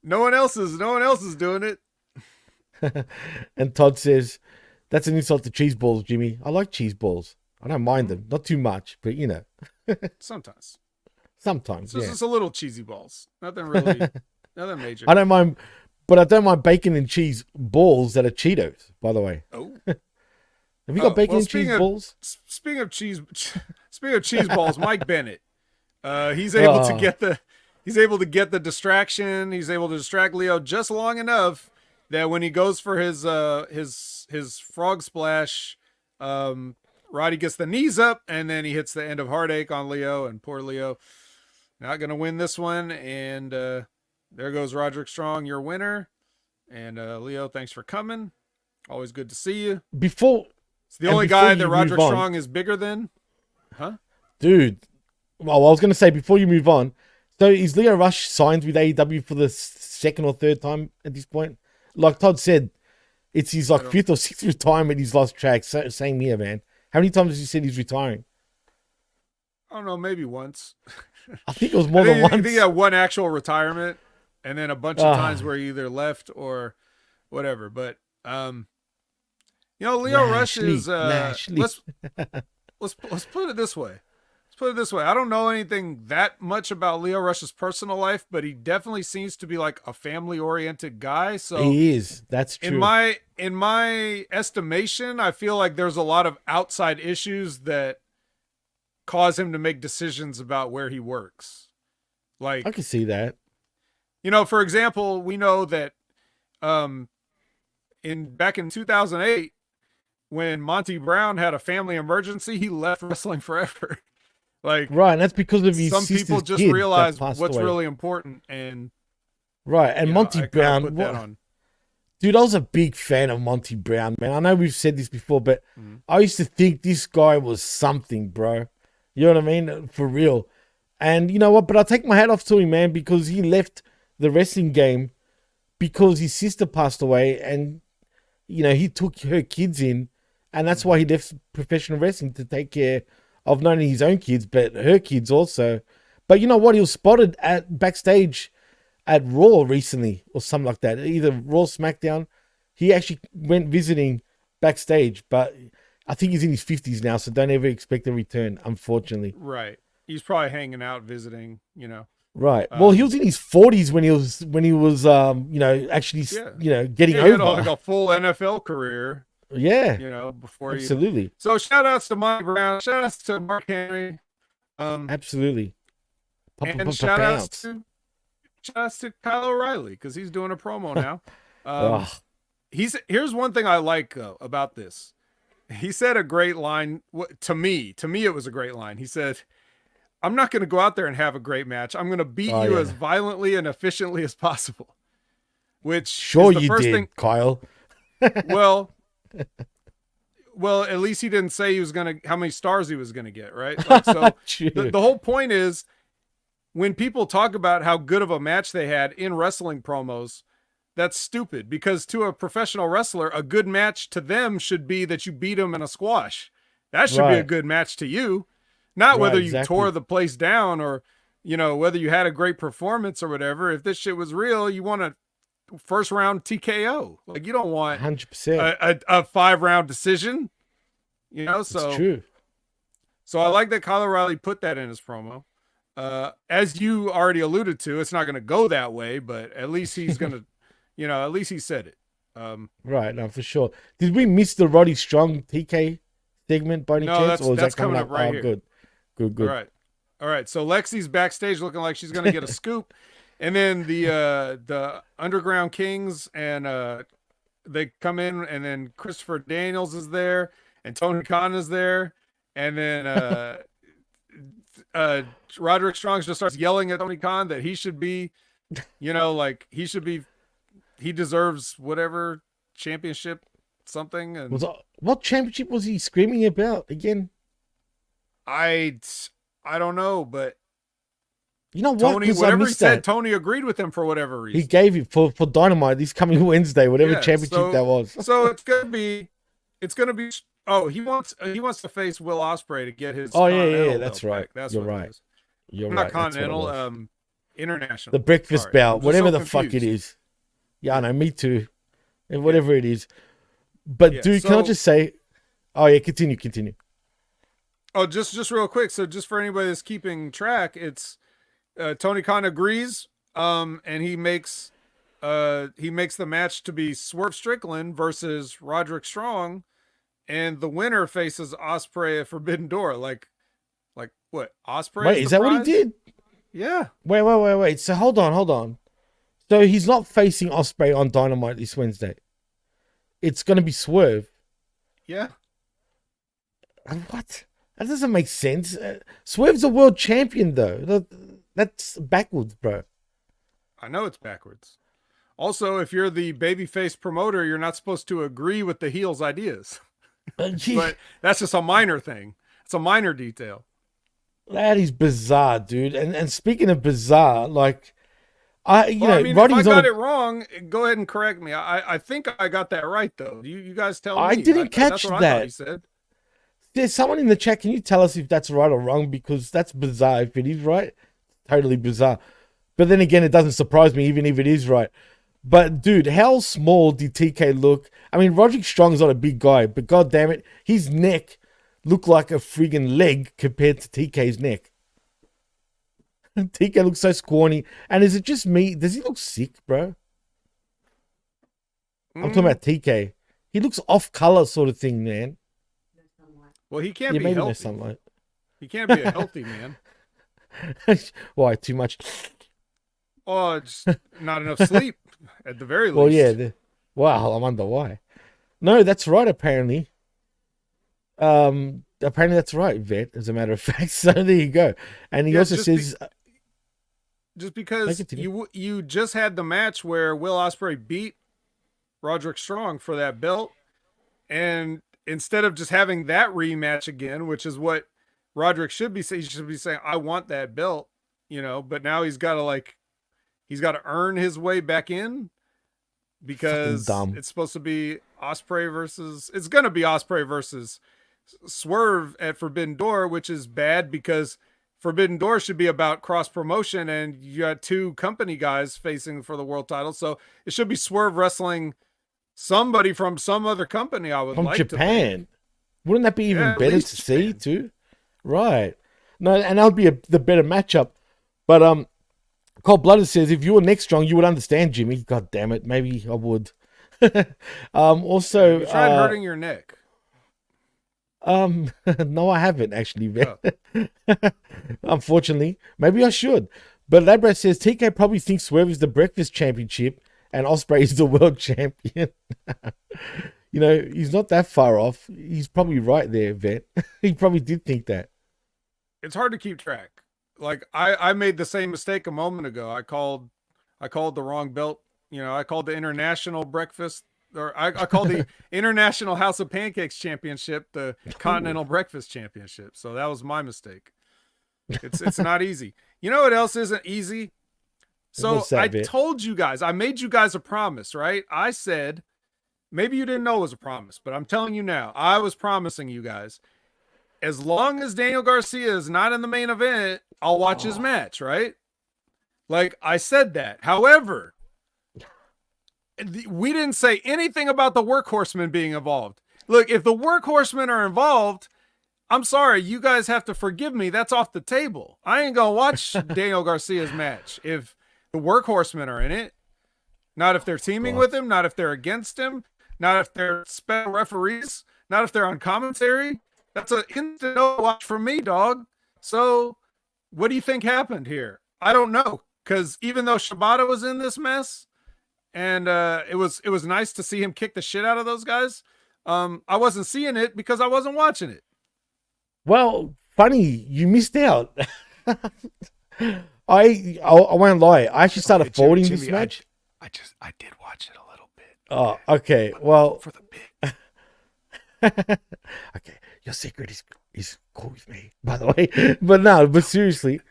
No one else is doing it. And Todd says, that's an insult to cheese balls, Jimmy. I like cheese balls. I don't mind them. Not too much, but Sometimes. Sometimes, it's just a little cheesy balls. Nothing really, nothing major. I don't mind, but I don't mind bacon and cheese balls that are Cheetos, by the way. Oh. Have you got bacon and cheese balls? Speaking of cheese balls, Mike Bennett, he's able to get the distraction. He's able to distract Leo just long enough that when he goes for his frog splash, Roddy gets the knees up and then he hits the end of Heartache on Leo, and poor Leo not going to win this one. And there goes Roderick Strong, your winner. And Leo, thanks for coming. Always good to see you. It's the only guy that Roderick Strong is bigger than. Huh? Dude. Well, I was going to say, before you move on, so is Lio Rush signed with AEW for the second or third time at this point? Like Todd said, it's his fifth or sixth retirement he's lost track. Same here, man. How many times has he said he's retiring? I don't know, maybe once. I think it was more than once. I think he had one actual retirement and then a bunch of times where he either left or whatever. But Lio Rush is let's put it this way. I don't know anything that much about Lio Rush's personal life, but he definitely seems to be like a family-oriented guy. So he is. That's true. In my estimation, I feel like there's a lot of outside issues that cause him to make decisions about where he works. Like, I can see that. For example, we know that back in 2008, when Monty Brown had a family emergency, he left wrestling forever. Like, right, and that's because of his some people just realize what's really important, and right. And Monty Brown, dude, I was a big fan of Monty Brown, man. I know we've said this before, but I used to think this guy was something, bro. You know what I mean? For real. And you know what? But I'll take my hat off to him, man, because he left the wrestling game because his sister passed away, and he took her kids in, and that's why he left professional wrestling to take care of not only his own kids, but her kids also. But you know what? He was spotted backstage at Raw recently or something like that. Either Raw, SmackDown. He actually went visiting backstage, but I think he's in his 50s now, so don't ever expect a return, unfortunately. Right. He's probably hanging out, visiting, Right. Well, he was in his 40s when he was actually getting over. He had like a full NFL career. Yeah. Before absolutely. So shout outs to Mike Brown, shout outs to Mark Henry. Absolutely. And shout outs to shout outs to Kyle O'Reilly because he's doing a promo now. Ugh. Here's one thing I like about this. He said a great line to me. To me, it was a great line. He said, "I'm not going to go out there and have a great match. I'm going to beat you as violently and efficiently as possible." Which sure is the you first did, thing. Kyle. Well, at least he didn't say he was how many stars he was gonna get, right? Like, so the whole point is, when people talk about how good of a match they had in wrestling promos, that's stupid, because to a professional wrestler, a good match to them should be that you beat them in a squash. That should be a good match to you, not whether you tore the place down or, whether you had a great performance or whatever. If this shit was real, you want a first round TKO. Like, you don't want 100% a 5-round decision, so it's true. So I like that Kyle O'Reilly put that in his promo. As you already alluded to, it's not going to go that way, but at least he's going to, at least he said it. Right, no, for sure. Did we miss the Roddy Strong TK segment by any chance? Or is that coming up right here? Good. All right. So Lexi's backstage looking like she's going to get a scoop. And then the Underground Kings and they come in, and then Christopher Daniels is there, and Tony Khan is there, and then Roderick Strong just starts yelling at Tony Khan that he should be, he deserves whatever championship something. And what championship was he screaming about again? I don't know, but you know what? Tony, whatever he said, Tony agreed with him for whatever reason. He gave it for Dynamite this coming Wednesday, whatever championship that was. So it's gonna be. Oh, he wants to face Will Ospreay to get his. Oh yeah, that's right. That's You're right. You're not right. Continental, international. The breakfast bout, whatever the fuck it is. Yeah, I know. Me too. And whatever it is. But dude, can I just say? Oh yeah, continue. Oh, just real quick. So just for anybody that's keeping track, it's Tony Khan agrees, and he makes the match to be Swerve Strickland versus Roderick Strong, and the winner faces Ospreay at Forbidden Door. Like what? Ospreay? Wait, is that what he did? Yeah. Wait. So hold on. So he's not facing Ospreay on Dynamite this Wednesday. It's going to be Swerve. Yeah. What? That doesn't make sense. Swerve's a world champion, though. That's backwards, bro. I know it's backwards. Also, if you're the babyface promoter, you're not supposed to agree with the heel's ideas. But that's just a minor thing. It's a minor detail. That is bizarre, dude. And speaking of bizarre, like, if I got it wrong, go ahead and correct me. I think I got that right, though. You guys tell me. I didn't catch that. I thought he said. There's someone in the chat. Can you tell us if that's right or wrong? Because that's bizarre. If it is right, totally bizarre. But then again, it doesn't surprise me, even if it is right. But dude, how small did TK look? I mean, Roderick Strong's not a big guy, but god damn it, his neck looked like a friggin' leg compared to TK's neck. TK looks so scrawny. And is it just me? Does he look sick, bro? I'm talking about TK. He looks off color, sort of thing, man. Well, he can't be healthy. Sunlight. He can't be a healthy man. Why? Too much? Oh, just not enough sleep, at the very least. Well, yeah. Wow, I wonder why. No, that's right, apparently. Apparently that's right, Vet, as a matter of fact. So there you go. And he also says... just because you just had the match where Will Ospreay beat Roderick Strong for that belt, and instead of just having that rematch again, which is what Roderick should be saying, he should be saying, I want that belt, but now he's got to earn his way back in, because it's supposed to be it's going to be Ospreay versus Swerve at Forbidden Door, which is bad because Forbidden Door should be about cross promotion, and you got two company guys facing for the world title. So it should be Swerve wrestling somebody from some other company. I would from like Japan. Wouldn't that be even better to see too? Right. No, and that would be the better matchup. But Cold Blooded says, if you were next strong, you would understand, Jimmy. God damn it, maybe I would. Also, you tried hurting your neck. No, I haven't actually, man. Oh. Unfortunately, maybe I should. But Labrat says TK probably thinks Swerve is the breakfast championship and Ospreay is the world champion. He's not that far off. He's probably right there, Vet. He probably did think that. It's hard to keep track. Like I made the same mistake a moment ago. I called the wrong belt. I called the international breakfast, or I called the International House of Pancakes Championship the Continental Breakfast Championship. So that was my mistake. It's not easy. You know what else isn't easy? So I told you guys, I made you guys a promise, right? I said, maybe you didn't know it was a promise, but I'm telling you now, I was promising you guys, as long as Daniel Garcia is not in the main event, I'll watch his match, right? Like I said that. However, we didn't say anything about the workhorsemen being involved. Look, if the workhorsemen are involved, I'm sorry, you guys have to forgive me. That's off the table. I ain't gonna watch Daniel Garcia's match if the workhorsemen are in it. Not if they're teaming with him, not if they're against him, not if they're special referees, not if they're on commentary. That's an instant no watch for me, dog. So what do you think happened here? I don't know. Because even though Shibata was in this mess, and it was nice to see him kick the shit out of those guys, I wasn't seeing it because I wasn't watching it. Well, funny, you missed out. I won't lie. I actually started forwarding this match. I did watch it a little bit. Oh, okay. Well, for the bit. Okay, your secret is cool with me, by the way. But seriously.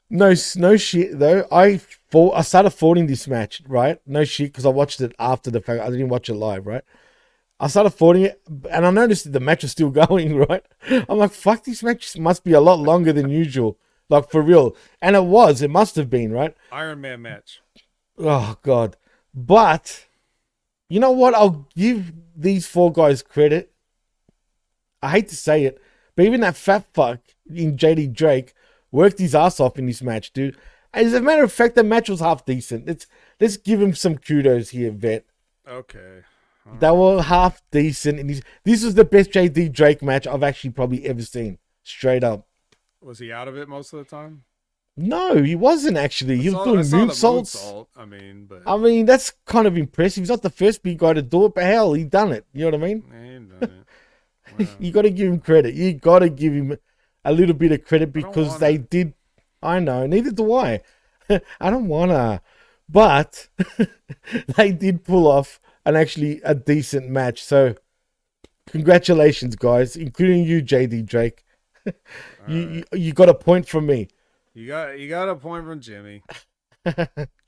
No shit though. I started forwarding this match, right? No shit, because I watched it after the fact. I didn't watch it live, right? I started forwarding it, and I noticed that the match was still going, right? I'm like, fuck, this match must be a lot longer than usual, like for real. And it was. It must have been, right? Iron Man match. Oh god. But you know what? I'll give these four guys credit. I hate to say it, but even that fat fuck in JD Drake worked his ass off in this match, dude. As a matter of fact, the match was half decent. Let's give him some kudos here, Vet. Okay. They were half decent. And this was the best JD Drake match I've actually probably ever seen. Straight up. Was he out of it most of the time? No, he wasn't actually. He was doing moonsaults. I mean, that's kind of impressive. He's not the first big guy to do it, but hell, he done it. You know what I mean? He done it. Wow. You got to give him credit. You got to give him a little bit of credit because they did. I know. Neither do I. I don't wanna, but they did pull off a decent match. So, congratulations, guys, including you, JD Drake. You got a point from me. You got a point from Jimmy.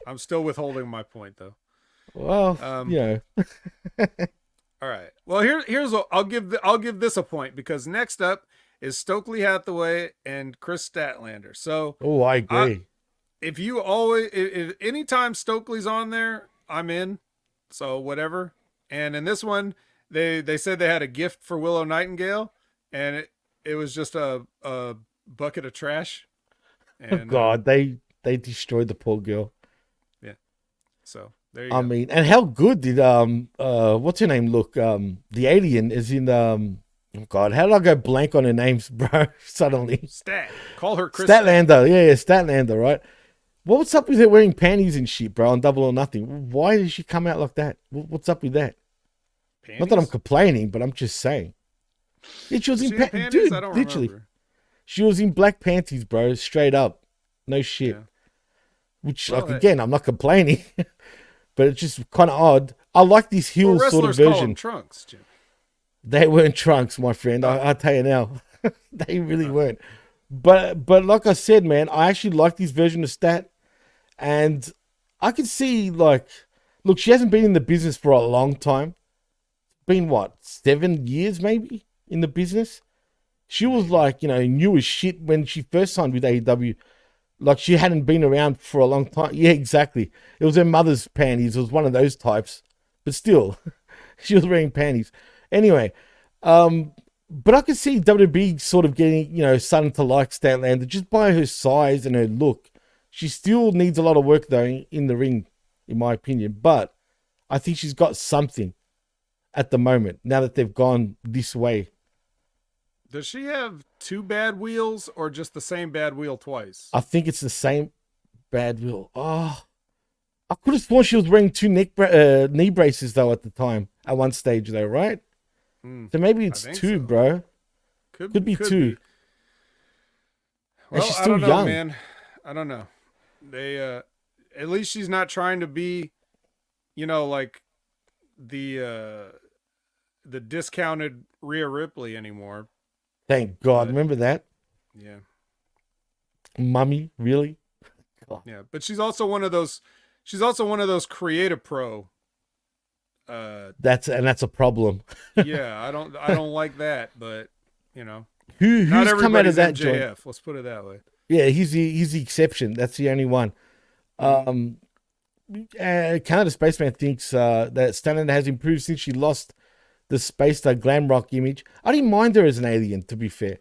I'm still withholding my point though. Well, All right. Well, here's what I'll give this a point because next up is Stokely Hathaway and Chris Statlander. So, I agree. If anytime Stokely's on there, I'm in. So whatever. And in this one, they said they had a gift for Willow Nightingale, and it was just a bucket of trash. And, oh God, they destroyed the poor girl. Yeah. So there you go. I mean, and how good did what's her name look? The alien is in oh God, how did I go blank on her names, bro? Suddenly. Call her Chris Statlander. Yeah, Statlander, right? What's up with her wearing panties and shit, bro, on Double or Nothing? Why did she come out like that? What's up with that? Panties? Not that I'm complaining, but I'm just saying. Yeah, she was in panties. Dude, I don't literally. Remember. She was in black panties, bro, straight up. No shit. Yeah. Which, again, I'm not complaining, but it's just kind of odd. I like this heel sort of version. Call them trunks, Jim. They weren't trunks, my friend. I'll tell you now. They really weren't. But like I said, man, I actually like this version of Stat. And I can see, look, she hasn't been in the business for a long time. Been, 7 years maybe in the business? She was new as shit when she first signed with AEW. Like, she hadn't been around for a long time. Yeah, exactly. It was her mother's panties. It was one of those types. But still, she was wearing panties. Anyway, but I could see WWE sort of getting, starting to like Statlander just by her size and her look. She still needs a lot of work, though, in the ring, in my opinion. But I think she's got something at the moment, now that they've gone this way. Does she have two bad wheels or just the same bad wheel twice? I think it's the same bad wheel. Oh, I could have sworn she was wearing two knee braces though at the time. At one stage though, right? So maybe it's two, so. Bro. Could be two. Be. Well, she's still young, know, man. I don't know. They at least she's not trying to be, like the discounted Rhea Ripley anymore. Thank God. Remember that? Yeah. Mummy, really? God. Yeah, but she's also one of those creative pro. That's a problem. Yeah, I don't like that, but who's come out of that MJF, joint? Let's put it that way. Yeah, he's the exception. That's the only one. Canada Spaceman thinks that Standard has improved since she lost the Space Star glam rock image. I didn't mind her as an alien, to be fair.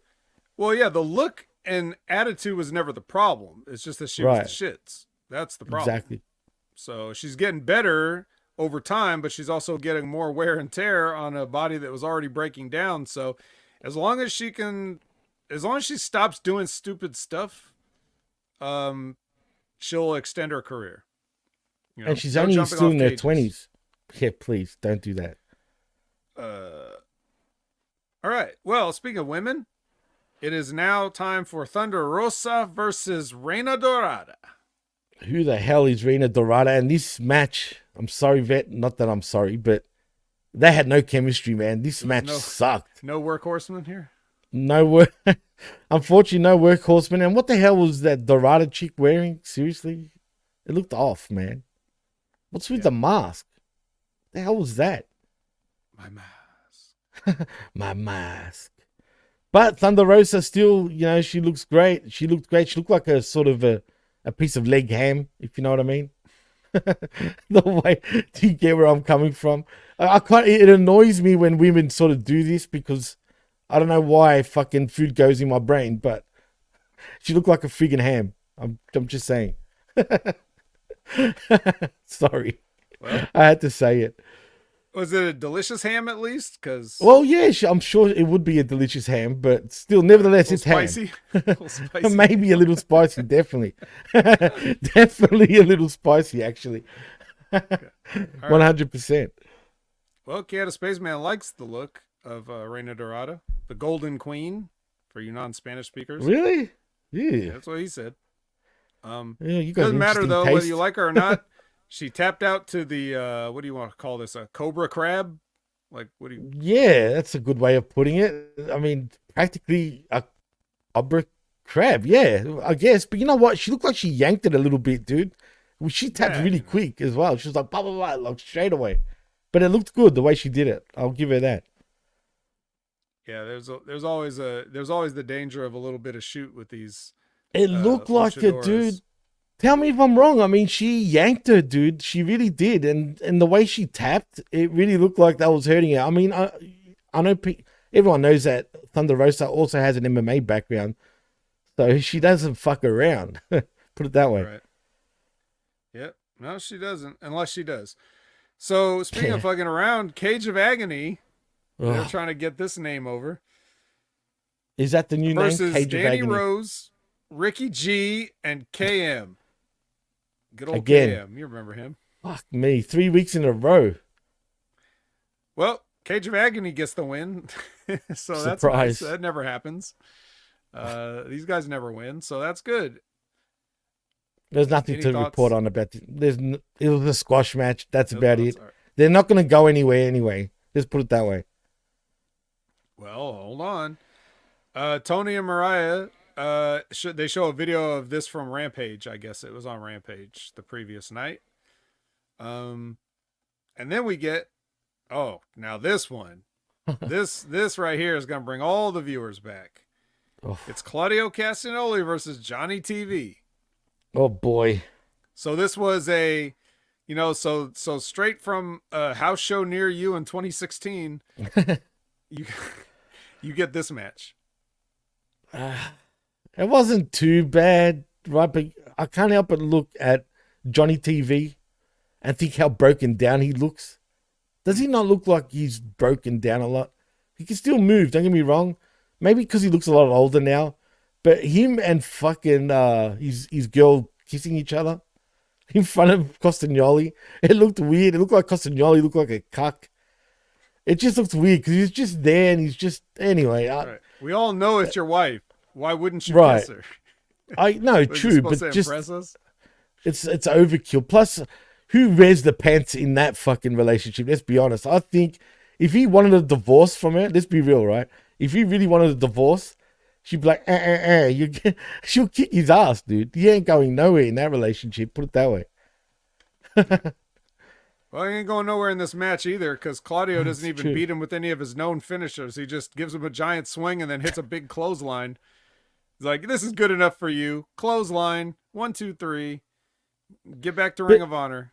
Well, yeah, the look and attitude was never the problem. It's just that she was the shits. That's the problem. Exactly. So she's getting better over time, but she's also getting more wear and tear on a body that was already breaking down. So as long as she stops doing stupid stuff, she'll extend her career. And she's only still in her 20s. Yeah, please don't do that. All right. Well, speaking of women, it is now time for Thunder Rosa versus Reina Dorada. Who the hell is Reina Dorada? And this match, I'm sorry, Vet, not that I'm sorry, but they had no chemistry, man. This match sucked. No workhorseman here? Unfortunately, no workhorseman. And what the hell was that Dorada chick wearing? Seriously? It looked off, man. What's with the mask? The hell was that? My mask. My mask. But Thunder Rosa still, she looks great. She looked great. She looked like a sort of a piece of leg ham, if you know what I mean. The way, do you get where I'm coming from? It annoys me when women sort of do this because I don't know why fucking food goes in my brain, but she looked like a friggin' ham. I'm just saying. Sorry. Well, I had to say it. Was it a delicious ham at least? Well, yeah, I'm sure it would be a delicious ham, but still, nevertheless, it's spicy. Ham. Maybe a little spicy, definitely. Definitely a little spicy, actually. Okay. 100%. Well, Canada Spaceman likes the look of Reina Dorada, the Golden Queen, for you non-Spanish speakers. Really? Yeah. That's what he said. You doesn't matter, though, whether you like her or not. She tapped out to the, what do you want to call this? A cobra crab? Like, what do you... Yeah, that's a good way of putting it. I mean, practically a cobra crab. Yeah, I guess. But you know what? She looked like she yanked it a little bit, dude. She tapped really quick as well. She was like, blah, blah, blah, like straight away. But it looked good the way she did it. I'll give her that. Yeah, there's always the danger of a little bit of shoot with these. It looked like it, dude. Tell me if I'm wrong. I mean, she yanked her, dude. She really did. And the way she tapped, it really looked like that was hurting her. I mean, I know everyone knows that Thunder Rosa also has an MMA background. So she doesn't fuck around. Put it that way. Right. Yep. No, she doesn't. Unless she does. So, speaking of fucking around, Cage of Agony. They're trying to get this name over. Is that the new name? Cage Danny of Agony. Rose, Ricky G, and KM. Good old KM. You remember him. Fuck me. 3 weeks in a row. Well, Cage of Agony gets the win. So Surprise. That's nice. That never happens. These guys never win, so that's good. There's nothing to report on about it. It was a squash match. That's about it. They're not going to go anywhere anyway. Just put it that way. Well, hold on. Tony and Mariah, they show a video of this from Rampage. I guess it was on Rampage the previous night. And then we get, now this one. this right here is going to bring all the viewers back. Oh. It's Claudio Castagnoli versus Johnny TV. Oh boy. So this was a, so straight from a house show near you in 2016, you get this match. It wasn't too bad, right? But I can't help but look at Johnny TV and think how broken down he looks. Does he not look like he's broken down a lot? He can still move, don't get me wrong. Maybe because he looks a lot older now. But him and fucking his girl kissing each other in front of Costagnoli, it looked weird. It looked like Costagnoli looked like a cuck. It just looked weird because he's just there and he's just anyway. Right. We all know it's your wife. Why wouldn't you kiss her? I know, true, but just it's overkill. Plus, who wears the pants in that fucking relationship? Let's be honest. I think if he wanted a divorce from her, let's be real, right? If he really wanted a divorce, she'd be like, she'll kick his ass, dude. He ain't going nowhere in that relationship. Put it that way. Well, he ain't going nowhere in this match either because Claudio doesn't even beat him with any of his known finishers. He just gives him a giant swing and then hits a big clothesline. He's like, this is good enough for you. Clothesline. 1, 2, 3. Get back to Ring of Honor.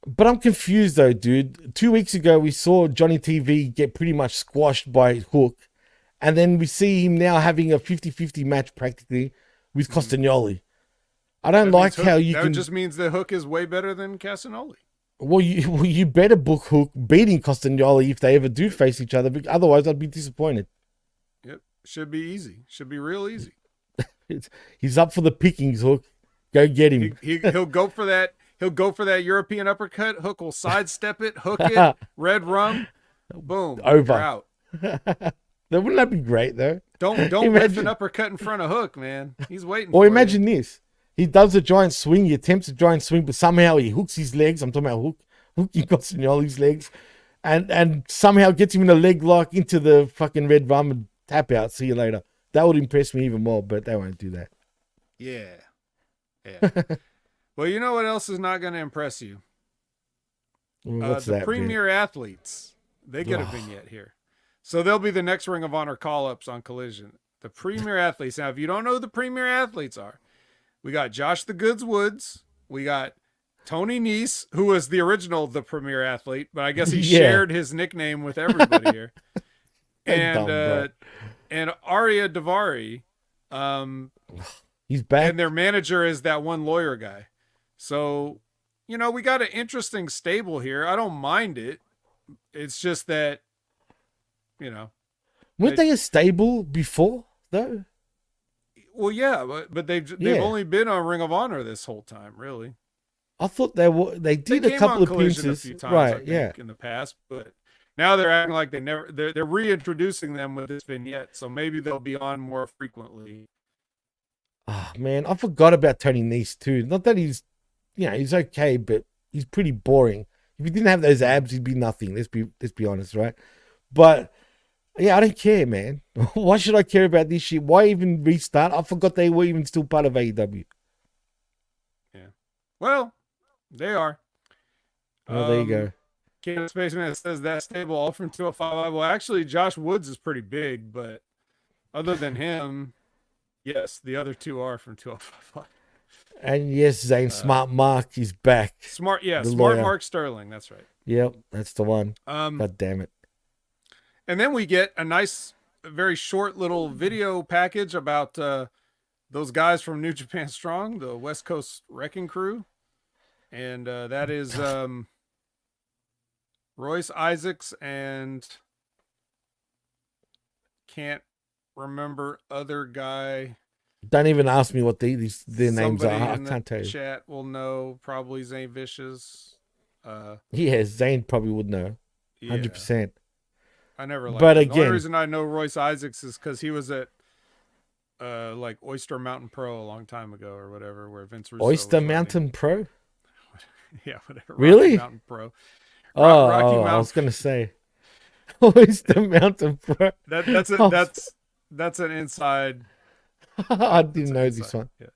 But I'm confused though, dude. 2 weeks ago, we saw Johnny TV get pretty much squashed by Hook. And then we see him now having a 50-50 match practically with Costagnoli. I don't like how you can... That just means that Hook is way better than Castagnoli. Well, you better book Hook beating Costagnoli if they ever do face each other. Otherwise, I'd be disappointed. Yep. Should be easy. Should be real easy. He's up for the pickings, Hook. Go get him. He'll go for that. He'll go for that European uppercut. Hook will sidestep it, hook it, red rum, boom, over. You're out. Wouldn't that be great though? Don't whiff an uppercut in front of Hook, man. He's waiting. Or imagine this: he does a giant swing, he attempts a giant swing, but somehow he hooks his legs. I'm talking about hooking Costagnoli's legs, and somehow gets him in a leg lock into the fucking red rum and tap out. See you later. That would impress me even more, but they won't do that. Yeah. Well, you know what else is not going to impress you? What's the that, premier athletes. They get a vignette here. So they'll be the next Ring of Honor call-ups on Collision. The premier athletes. Now, if you don't know who the premier athletes are, we got Josh the Goods Woods. We got Tony Nese, who was the original The Premier Athlete, but I guess he shared his nickname with everybody here. And Arya Davari. He's back. And their manager is that one lawyer guy. So, we got an interesting stable here. I don't mind it. It's just that, weren't they a stable before though? Well, yeah, but they've only been on Ring of Honor this whole time, really. I thought they did a couple of appearances, a few times, right? I think, in the past, but now they're acting like they're reintroducing them with this vignette, so maybe they'll be on more frequently. Oh man, I forgot about Tony Nese too. Not that he's okay, but he's pretty boring. If he didn't have those abs, he'd be nothing. Let's be honest, right? But yeah, I don't care, man. Why should I care about this shit? Why even restart? I forgot they were even still part of AEW. Yeah. Well, they are. Well, there you go. Canada Spaceman says that stable all from 205. Well, actually, Josh Woods is pretty big, but other than him, yes, the other two are from 205. And yes, Zane Smart Mark is back. Smart lawyer. Mark Sterling. That's right. Yep, that's the one. God damn it. And then we get a nice, very short little video package about those guys from New Japan Strong, the West Coast Wrecking Crew. And that is Royce Isaacs and can't remember other guy. Don't even ask me what their names are. I can't tell you. Chat will know. Probably Zane Vicious. Yeah, Zane probably would know. 100%. I never liked but him. Again, the only reason I know Royce Isaacs is because he was at like Oyster Mountain Pro a long time ago or whatever, where Vince Russo Oyster Mountain Pro? Yeah, whatever. Really? Rocky Mountain Pro. Rocky Mountain. I was gonna say Oyster Mountain Pro. That's an inside. I didn't know this one. Yeah.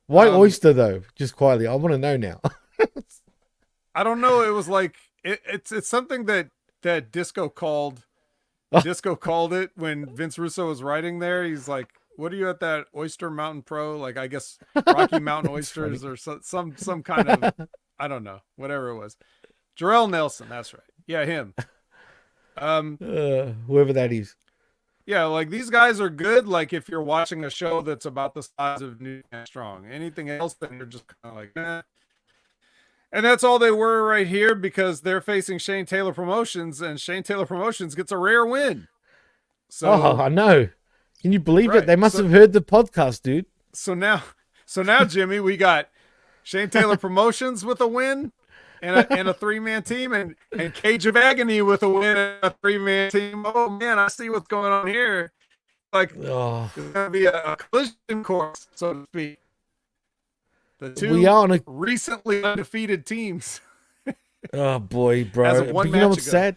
Why Oyster though? Just quietly, I want to know now. I don't know. It was like it's something that Disco called. Disco called it when Vince Russo was writing there. He's like, "What are you at that Oyster Mountain Pro? Like, I guess Rocky Mountain Oysters or some kind of I don't know, whatever it was." Jarrell Nelson, that's right. Yeah, him. Whoever that is. Yeah, like these guys are good. Like if you're watching a show that's about the size of New Japan Strong, anything else, then you're just kind of like, eh. And that's all they were right here because they're facing Shane Taylor Promotions, and Shane Taylor Promotions gets a rare win. So I know. Can you believe Right. it? They must have heard the podcast, dude. So now, Jimmy, we got Shane Taylor Promotions with a win and a 3-man team, and Cage of Agony with a win and a 3-man team. Oh man, I see what's going on here. Like, it's gonna be a collision course, so to speak. The two recently undefeated teams. Oh boy, bro! As of one but you know what's sad?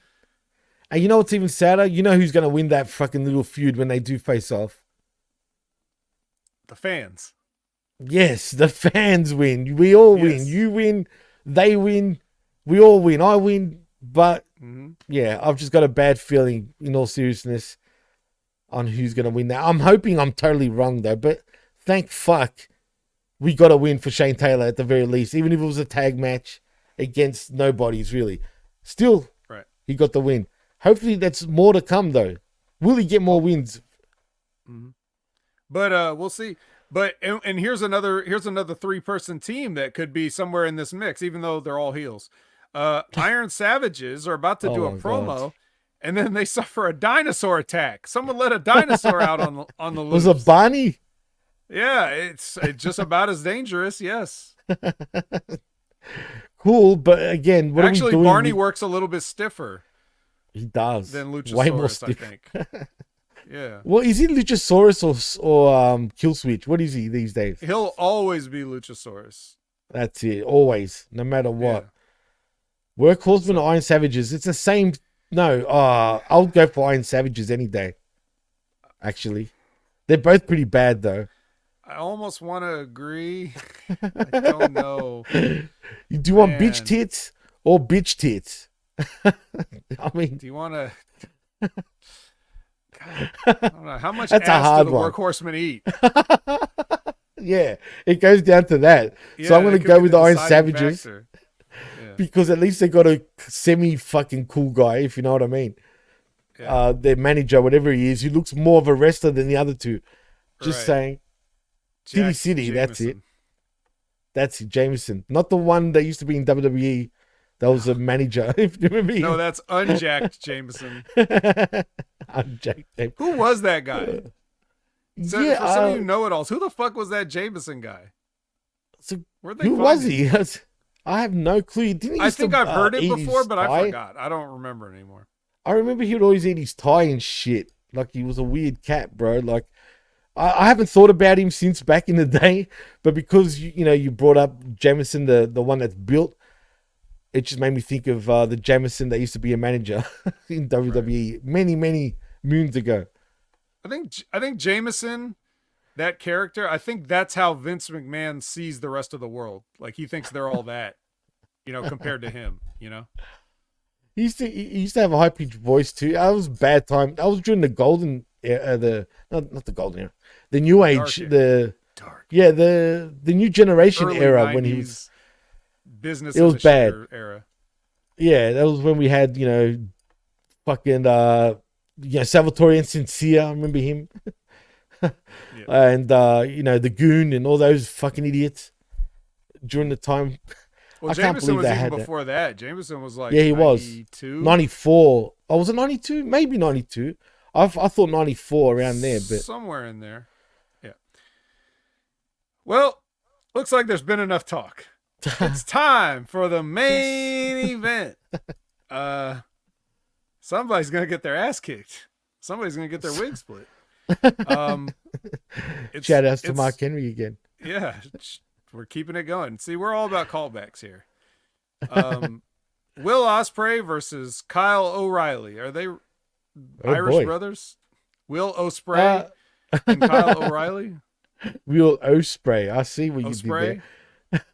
And you know what's even sadder? You know who's gonna win that fucking little feud when they do face off? The fans. Yes, the fans win. We all win. You win. They win. We all win. I win. But yeah, I've just got a bad feeling, in all seriousness, on who's gonna win that. I'm hoping I'm totally wrong though. But thank fuck, we got a win for Shane Taylor at the very least, even if it was a tag match against nobodies really. Still, right? He got the win. Hopefully, that's more to come though. Will he get more wins? But we'll see. But and here's another 3-person team that could be somewhere in this mix, even though they're all heels. Iron Savages are about to do a promo, and then they suffer a dinosaur attack. Someone let a dinosaur out on the loose. Was it Barney? Yeah, it's just about as dangerous. Yes. Cool, but again, what actually, are we doing? Barney works a little bit stiffer. He does. Than Luchasaurus, way more stiff. I think. Yeah. Well, is he Luchasaurus or Kill Switch? What is he these days? He'll always be Luchasaurus. That's it. Always, no matter what. Yeah. Workhorsemen or Iron Savages? It's the same. No, I'll go for Iron Savages any day. Actually, they're both pretty bad though. I almost want to agree. I don't know. Do you want bitch tits or bitch tits? I mean, do you want to? I don't know. How much that's ass a hard do the one. Workhorsemen eat? Yeah, it goes down to that. Yeah, so I'm going to go with the Iron Savages because at least they got a semi-fucking cool guy, if you know what I mean. Yeah. Their manager, whatever he is, he looks more of a wrestler than the other two. Just saying. City City, Jameson. That's it. That's it, Jameson. Not the one that used to be in WWE. That was a manager, if you remember. No, that's unjacked Jameson. Unjacked Jameson. Who was that guy? So, for some of you know-it-alls, who the fuck was that Jameson guy? So who was he? I have no clue. I think I've heard it before, but I forgot. I don't remember anymore. I remember he would always eat his tie and shit. Like he was a weird cat, bro. Like I haven't thought about him since back in the day, but because you brought up Jameson, the one that's built, it just made me think of the Jameson that used to be a manager in WWE many moons ago. I think Jameson, that character, I think that's how Vince McMahon sees the rest of the world. Like he thinks they're all that, compared to him, He used to have a high pitched voice too. I was bad time. I was during the golden era, not the golden era, the new age, the new generation early era 90s when he was business. It was bad era. Yeah, that was when we had fucking Salvatore and Sincere. I remember him. And the Goon and all those fucking idiots during the time. Well, Jameson was even before that. Jameson was like, he 92? was 94. Oh, was it 92? Maybe 92. I thought 94 around there, but somewhere in there. Yeah. Well, looks like there's been enough talk. It's time for the main event. Somebody's gonna get their ass kicked. Somebody's gonna get their wig split. Shout outs to Mark Henry again. Yeah, we're keeping it going. See, we're all about callbacks here. Will Ospreay versus Kyle O'Reilly. Are they Irish brothers? Will Ospreay and Kyle O'Reilly? Will Ospreay. I see what you did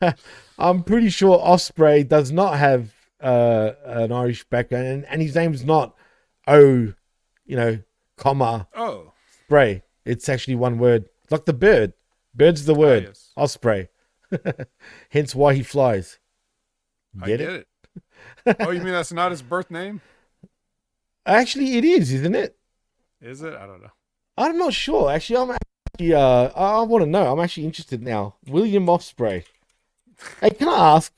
there. I'm pretty sure Ospreay does not have an Irish background, and his name's not comma spray. It's actually one word, like the bird. Bird's the word. Yes. Ospreay. Hence why he flies. I get it. Oh, you mean that's not his birth name? Actually, it is, isn't it? Is it? I don't know. I'm not sure. Actually, I want to know. I'm actually interested now. William Ospreay. Hey, can I ask?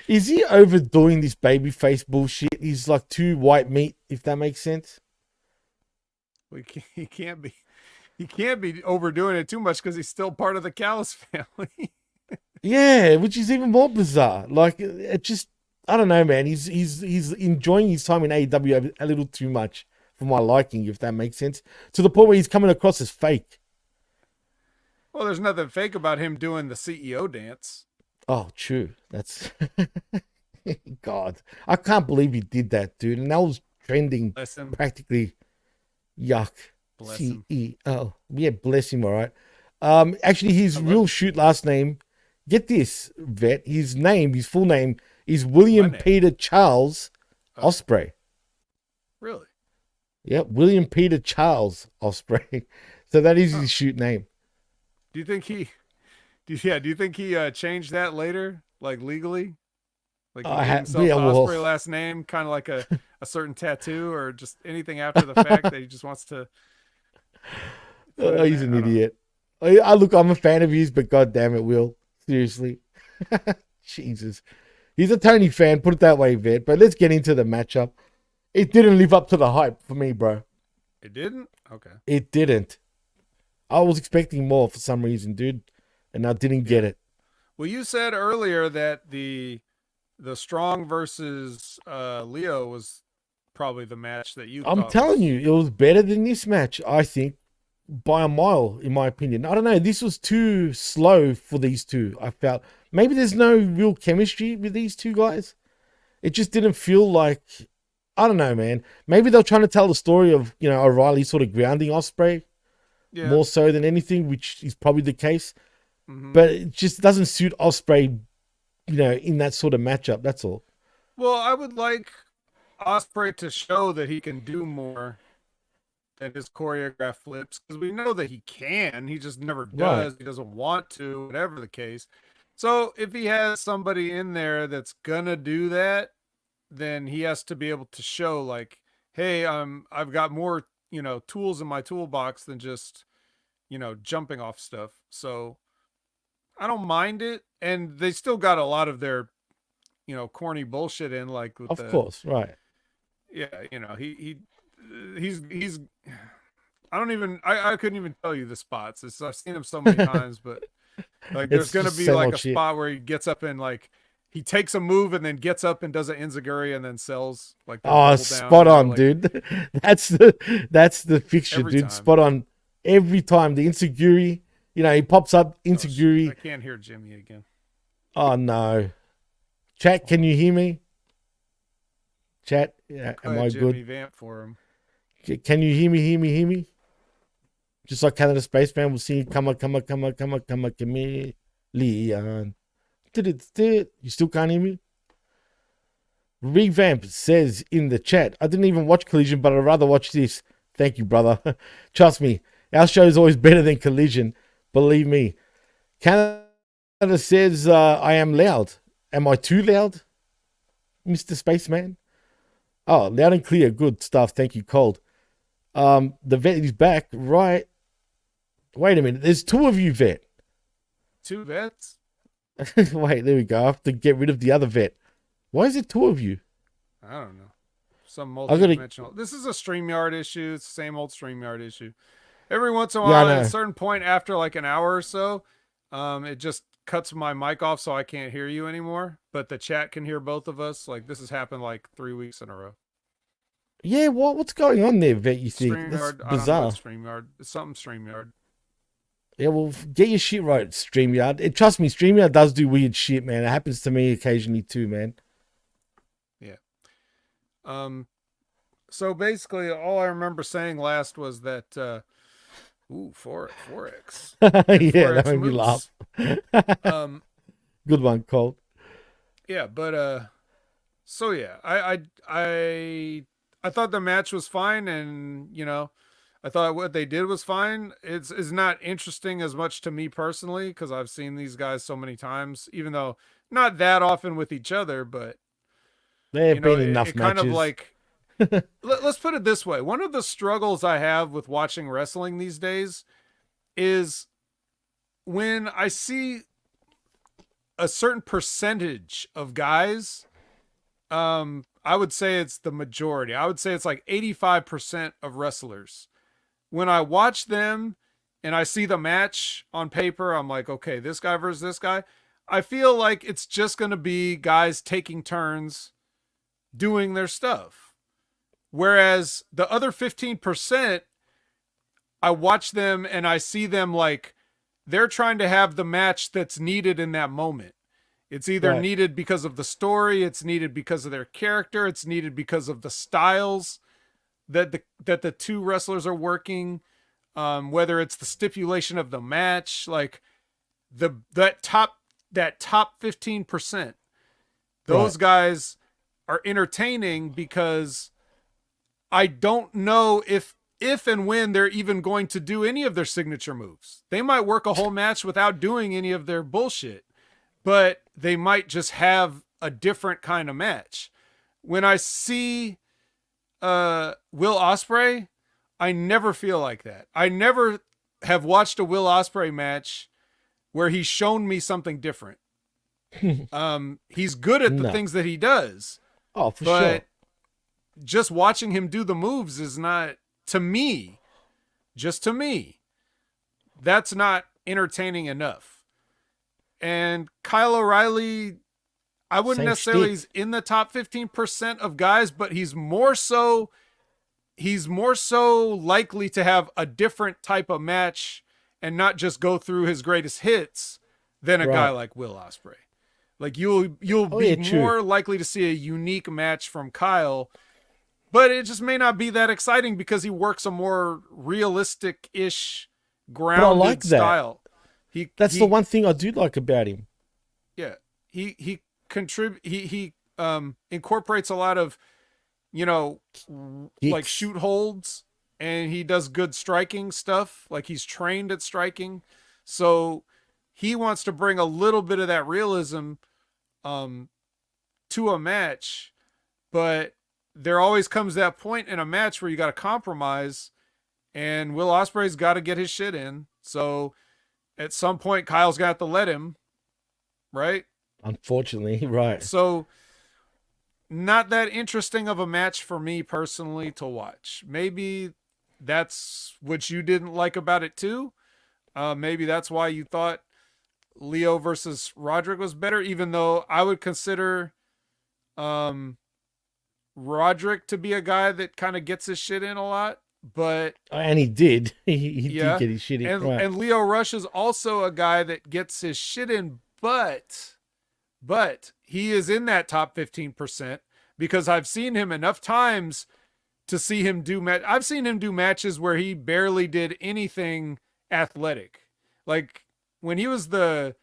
Is he overdoing this babyface bullshit? He's like too white meat, if that makes sense. he can't be overdoing it too much because he's still part of the Callis family. Yeah, which is even more bizarre. Like it just, I don't know, man. He's enjoying his time in AEW a little too much for my liking, if that makes sense. To the point where he's coming across as fake. Well, there's nothing fake about him doing the CEO dance. Oh, true. That's God. I can't believe he did that, dude. And that was trending practically. Yuck. Bless him. CEO. Yeah, bless him, all right. Actually, his real shoot last name, get this, vet, his full name is William Peter Charles Osprey. Really? Yep, William Peter Charles Osprey. So that is his shoot name. Do you think he changed that later, like legally? Like he gave himself Osprey last name, kind of like a certain tattoo or just anything after the fact that he just wants to. He's an idiot. I'm a fan of his, but god damn it, Will. Seriously. Jesus. He's a Tony fan, put it that way, Vet. But let's get into the matchup. It didn't live up to the hype for me, bro. It didn't? Okay. It didn't. I was expecting more for some reason, dude, and I didn't get it. Well, you said earlier that the Strong versus Leo was probably the match that I'm telling you, it was better than this match, I think, by a mile, in my opinion. I don't know. This was too slow for these two, I felt. Maybe there's no real chemistry with these two guys. It just didn't feel like, I don't know, man. Maybe they're trying to tell the story of, O'Reilly sort of grounding Ospreay more so than anything, which is probably the case. Mm-hmm. But it just doesn't suit Ospreay, in that sort of matchup. That's all. Well, I would like Ospreay to show that he can do more than his choreographed flips, because we know that he can. He just never does. Right. He doesn't want to, whatever the case. So if he has somebody in there that's gonna do that, then he has to be able to show, like, hey, I've got more, tools in my toolbox than just, jumping off stuff. So I don't mind it. And they still got a lot of their, corny bullshit in, like with of course, right. Yeah, he's I couldn't even tell you the spots. I've seen him so many times, but like there's gonna be like a spot where he gets up and like he takes a move and then gets up and does an enziguri and then sells like spot on, dude. That's the fixture, dude. Time. Spot on every time. The enziguri, he pops up enziguri. I can't hear Jimmy again. Oh no. Chat, can you hear me? Chat, am I Jimmy, good? Vamp for him. Can you hear me? Just like Canada Spaceman will sing, come on, chameleon. You still can't hear me? Revamp says in the chat, I didn't even watch Collision, but I'd rather watch this. Thank you, brother. Trust me, our show is always better than Collision. Believe me. Canada says, I am loud. Am I too loud, Mr. Spaceman? Oh, loud and clear. Good stuff. Thank you, Cold. The vet is back, right? Wait a minute. There's two of you, vet. Two vets? Wait, there we go. I have to get rid of the other vet. Why is it two of you? I don't know. Some multi-dimensional. This is a StreamYard issue. It's the same old StreamYard issue. Every once in a while, at a certain point after like an hour or so, it just cuts my mic off so I can't hear you anymore. But the chat can hear both of us. Like this has happened like 3 weeks in a row. Yeah, what's going on there, vet? You think that's bizarre? StreamYard. It's something StreamYard. Yeah, well, get your shit right, StreamYard. Trust me, StreamYard does do weird shit, man. It happens to me occasionally too, man. Yeah. So basically, all I remember saying last was that, Forex. Yeah, that made me laugh. Good one, Colt. Yeah, but so yeah, I thought the match was fine, and I thought what they did was fine. It's not interesting as much to me personally because I've seen these guys so many times, even though not that often with each other, but there have been enough matches. Kind of like, let's put it this way. One of the struggles I have with watching wrestling these days is when I see a certain percentage of guys, I would say it's the majority. I would say it's like 85% of wrestlers when I watch them and I see the match on paper, I'm like, okay, this guy versus this guy. I feel like it's just going to be guys taking turns doing their stuff. Whereas the other 15%, I watch them and I see them like they're trying to have the match that's needed in that moment. It's either needed because of the story, it's needed because of their character, it's needed because of the styles that the two wrestlers are working, whether it's the stipulation of the match, like that top 15%. Those guys are entertaining because I don't know if and when they're even going to do any of their signature moves. They might work a whole match without doing any of their bullshit, but they might just have a different kind of match. When I see Will Ospreay, I never feel like that. I never have watched a Will Ospreay match where he's shown me something different. He's good at the things that he does. Oh, for sure. Just watching him do the moves is not, to me, that's not entertaining enough. And Kyle O'Reilly, I wouldn't necessarily, he's in the top 15% of guys, but he's more so likely to have a different type of match and not just go through his greatest hits than a guy like Will Ospreay. Like you'll be more likely to see a unique match from Kyle, but it just may not be that exciting because he works a more realistic-ish grounded style. That's the one thing I do like about him. Yeah. He incorporates a lot of, like shoot holds, and he does good striking stuff. Like he's trained at striking. So he wants to bring a little bit of that realism to a match, but there always comes that point in a match where you got to compromise, and Will Ospreay's got to get his shit in. So at some point, Kyle's got to let him, right? Unfortunately, right. So not that interesting of a match for me personally to watch. Maybe that's what you didn't like about it too. Maybe that's why you thought Leo versus Roderick was better, even though I would consider Roderick to be a guy that kind of gets his shit in a lot. But and he did. He did get his shit in. And Leo Rush is also a guy that gets his shit in, but he is in that top 15% because I've seen him enough times to see him do I've seen him do matches where he barely did anything athletic. Like when he was I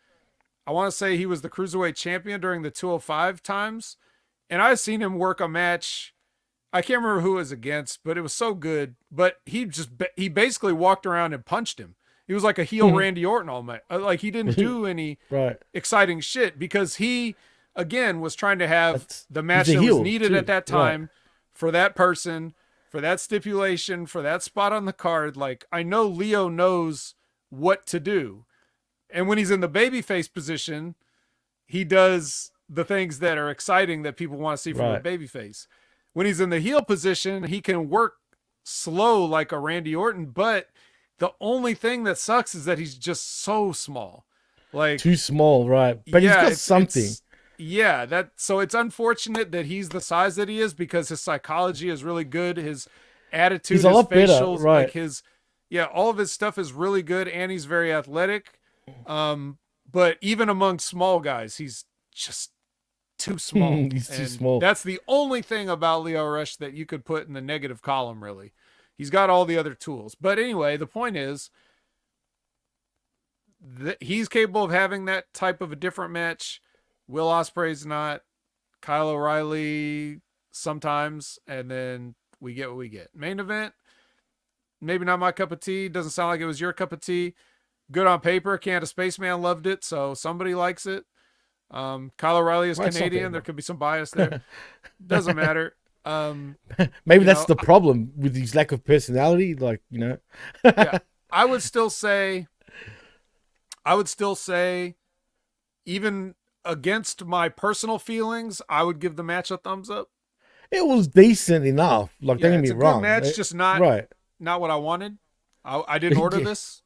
want to say he was the cruiserweight champion during the 205 times, and I've seen him work a match. I can't remember who it was against, but it was so good. But he basically walked around and punched him. He was like a heel Randy Orton all night. Like he didn't do any exciting shit because he, again, was trying to have the match that was needed at that time for that person, for that stipulation, for that spot on the card. Like I know Leo knows what to do. And when he's in the babyface position, he does the things that are exciting that people want to see from the babyface. When he's in the heel position, he can work slow like a Randy Orton, but the only thing that sucks is that he's just so small. Like too small, right? But he's got something. So it's unfortunate that he's the size that he is because his psychology is really good. His attitude, he's a lot better, right? Like all of his stuff is really good, and he's very athletic. But even among small guys, he's just too small. He's too small. That's the only thing about Leo Rush that you could put in the negative column, really. He's got all the other tools. But anyway, the point is that he's capable of having that type of a different match. Will Ospreay's not. Kyle O'Reilly sometimes, and then we get what we get. Main event, maybe not my cup of tea. Doesn't sound like it was your cup of tea. Good on paper. Canada Spaceman loved it, so somebody likes it. Kyle O'Reilly is Canadian. There could be some bias there. Doesn't matter. Maybe that's the problem with his lack of personality. Yeah, I would still say, even against my personal feelings, I would give the match a thumbs up. It was decent enough. Don't get me wrong. Good match, just not what I wanted. I didn't order this.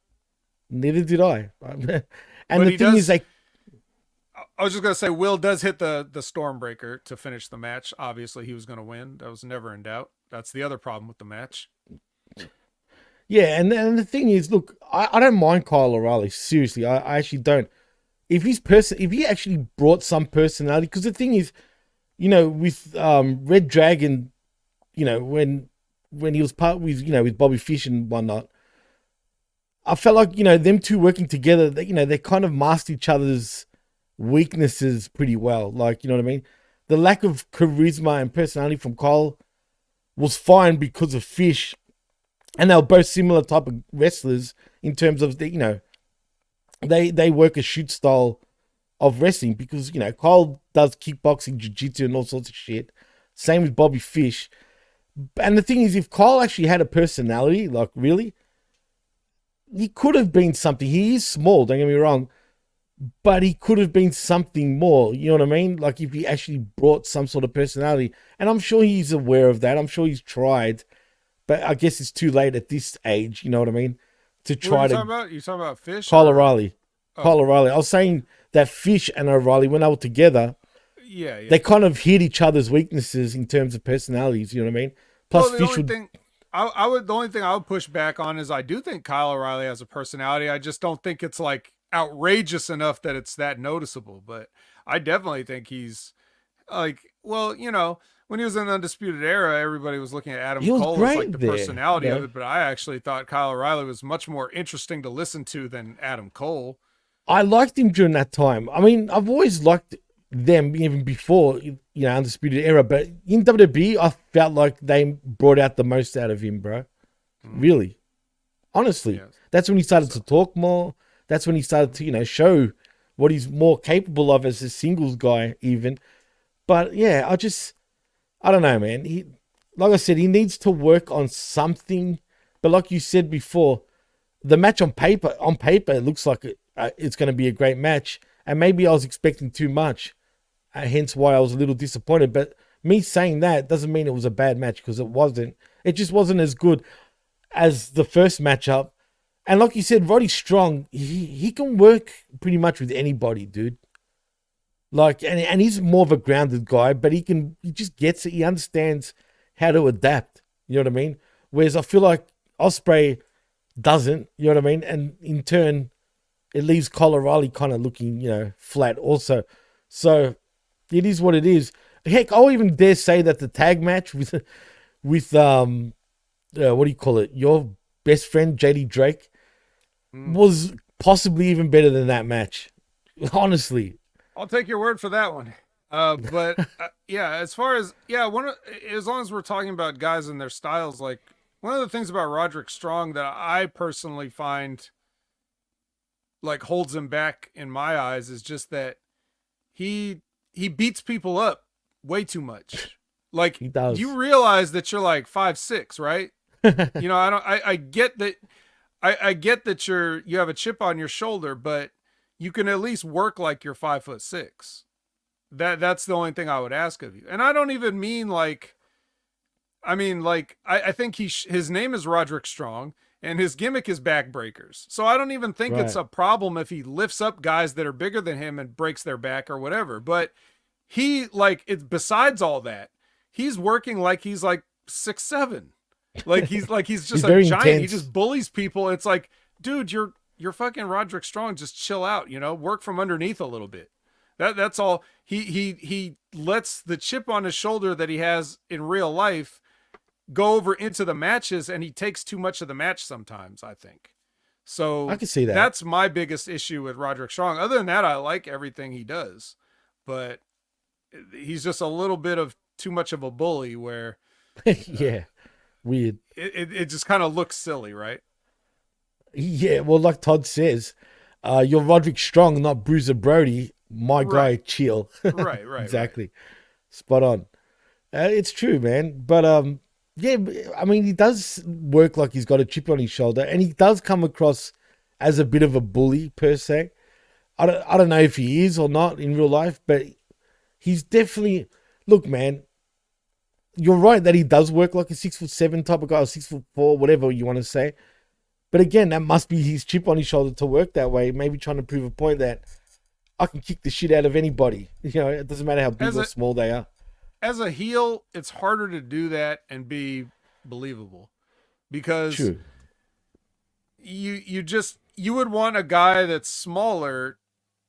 Neither did I. And but the thing is, like, I was just gonna say, Will does hit the Stormbreaker to finish the match. Obviously, he was gonna win. That was never in doubt. That's the other problem with the match. Yeah, and the thing is, look, I don't mind Kyle O'Reilly. Seriously, I actually don't. If he actually brought some personality, because the thing is, you know, with Red Dragon, you know, when he was part with, you know, with Bobby Fish and whatnot, I felt like, you know, them two working together, you know, they kind of masked each other's weaknesses pretty well. Like, you know what I mean? The lack of charisma and personality from Kyle was fine because of Fish, and they were both similar type of wrestlers in terms of the, you know, they work a shoot style of wrestling, because, you know, Kyle does kickboxing, jiu-jitsu, and all sorts of shit. Same with Bobby Fish. And the thing is, if Kyle actually had a personality, like really, he could have been something. He is small, don't get me wrong, but he could have been something more. You know what I mean? Like if he actually brought some sort of personality. And I'm sure he's aware of that. I'm sure he's tried, but I guess it's too late at this age. You know what I mean? To try what are you talking about Fish? Kyle O'Reilly. Oh. Kyle O'Reilly. I was saying that Fish and O'Reilly, when they were together, they kind of hid each other's weaknesses in terms of personalities. You know what I mean? Plus, Fish would. The only thing I would push back on is I do think Kyle O'Reilly has a personality. I just don't think it's like outrageous enough that it's that noticeable. But I definitely think he's like, well, you know, when he was in the Undisputed Era, everybody was looking at Adam Cole as like the personality of it. But I actually thought Kyle O'Reilly was much more interesting to listen to than Adam Cole. I liked him during that time. I mean, I've always liked them even before, you know, Undisputed Era, but in WWE, I felt like they brought out the most out of him, bro. Really. Honestly. Yes. That's when he started to talk more. That's when he started to, you know, show what he's more capable of as a singles guy, even. But yeah, I don't know, man. Like I said, he needs to work on something. But like you said before, the match on paper, it looks like it's going to be a great match. And maybe I was expecting too much, hence why I was a little disappointed. But me saying that doesn't mean it was a bad match, because it wasn't. It just wasn't as good as the first matchup. And like you said, Roddy Strong, he can work pretty much with anybody, dude. Like, and he's more of a grounded guy, but he just gets it. He understands how to adapt. You know what I mean? Whereas I feel like Ospreay doesn't. You know what I mean? And in turn, it leaves Kyle O'Reilly kind of looking, you know, flat also. So it is what it is. Heck, I'll even dare say that the tag match with what do you call it? Your best friend, JD Drake, was possibly even better than that match. Honestly. I'll take your word for that one. But yeah, as far as, as long as we're talking about guys and their styles, like one of the things about Roderick Strong that I personally find like holds him back in my eyes is just that he beats people up way too much. Like, he does. You realize that you're like 5'6", right? You know, I get that. I get that you have a chip on your shoulder, but you can at least work like you're 5'6". That's the only thing I would ask of you. And I don't even mean like, I think his name is Roderick Strong and his gimmick is backbreakers. So I don't even think it's a problem if he lifts up guys that are bigger than him and breaks their back or whatever. But besides all that, he's working like he's like 6'7". Like he's just a giant. Intense. He just bullies people. It's like, dude, you're fucking Roderick Strong. Just chill out, you know, work from underneath a little bit. That's all. He lets the chip on his shoulder that he has in real life go over into the matches, and he takes too much of the match sometimes, I think. So I can see that. That's my biggest issue with Roderick Strong. Other than that, I like everything he does, but he's just a little bit of too much of a bully where yeah, weird. It just kind of looks silly, right? Yeah, well, like Todd says, you're Roderick Strong, not Bruiser Brody. My guy, chill. Right. Exactly. Right. Spot on. It's true, man. But yeah, I mean, he does work like he's got a chip on his shoulder, and he does come across as a bit of a bully per se. I don't know if he is or not in real life, but he's definitely. Look, man, you're right that he does work like a 6'7" type of guy, or 6'4", whatever you want to say. But again, that must be his chip on his shoulder to work that way. Maybe trying to prove a point that I can kick the shit out of anybody. You know, it doesn't matter how big or small they are. As a heel, it's harder to do that and be believable because you would want a guy that's smaller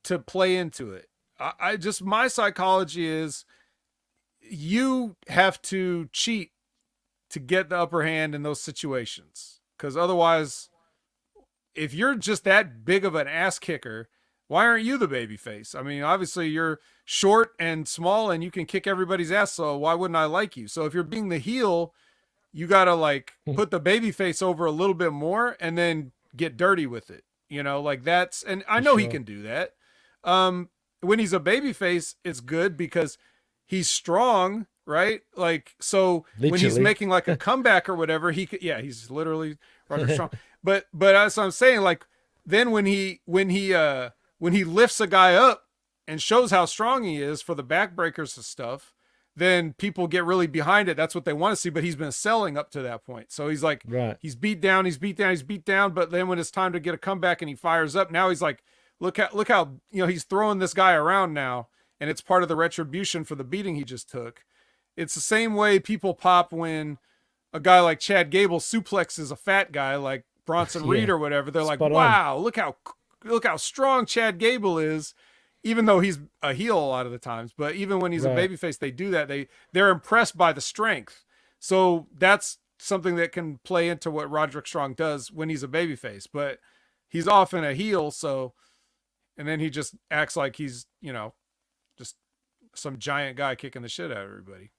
to play into it. My psychology is you have to cheat to get the upper hand in those situations. Because otherwise, if you're just that big of an ass kicker, why aren't you the baby face? I mean, obviously you're short and small and you can kick everybody's ass. So why wouldn't I like you? So if you're being the heel, you got to like put the baby face over a little bit more and then get dirty with it. You know, like that's, and I know he can do that. When he's a baby face, it's good because he's strong, right? Like, so literally. When he's making like a comeback or whatever, he could, he's literally rather strong. But as I'm saying, like, then when he lifts a guy up and shows how strong he is for the backbreakers and stuff, then people get really behind it. That's what they want to see, but he's been selling up to that point. So he's like, he's beat down, but then when it's time to get a comeback and he fires up, now he's like, look how, you know, he's throwing this guy around now, and it's part of the retribution for the beating he just took. It's the same way people pop when a guy like Chad Gable suplexes a fat guy like Bronson Reed or whatever. They're like, wow, look how strong Chad Gable is, even though he's a heel a lot of the times. But even when he's a babyface, they do that. They're impressed by the strength. So that's something that can play into what Roderick Strong does when he's a babyface. But he's often a heel, so, and then he just acts like he's, you know, just some giant guy kicking the shit out of everybody.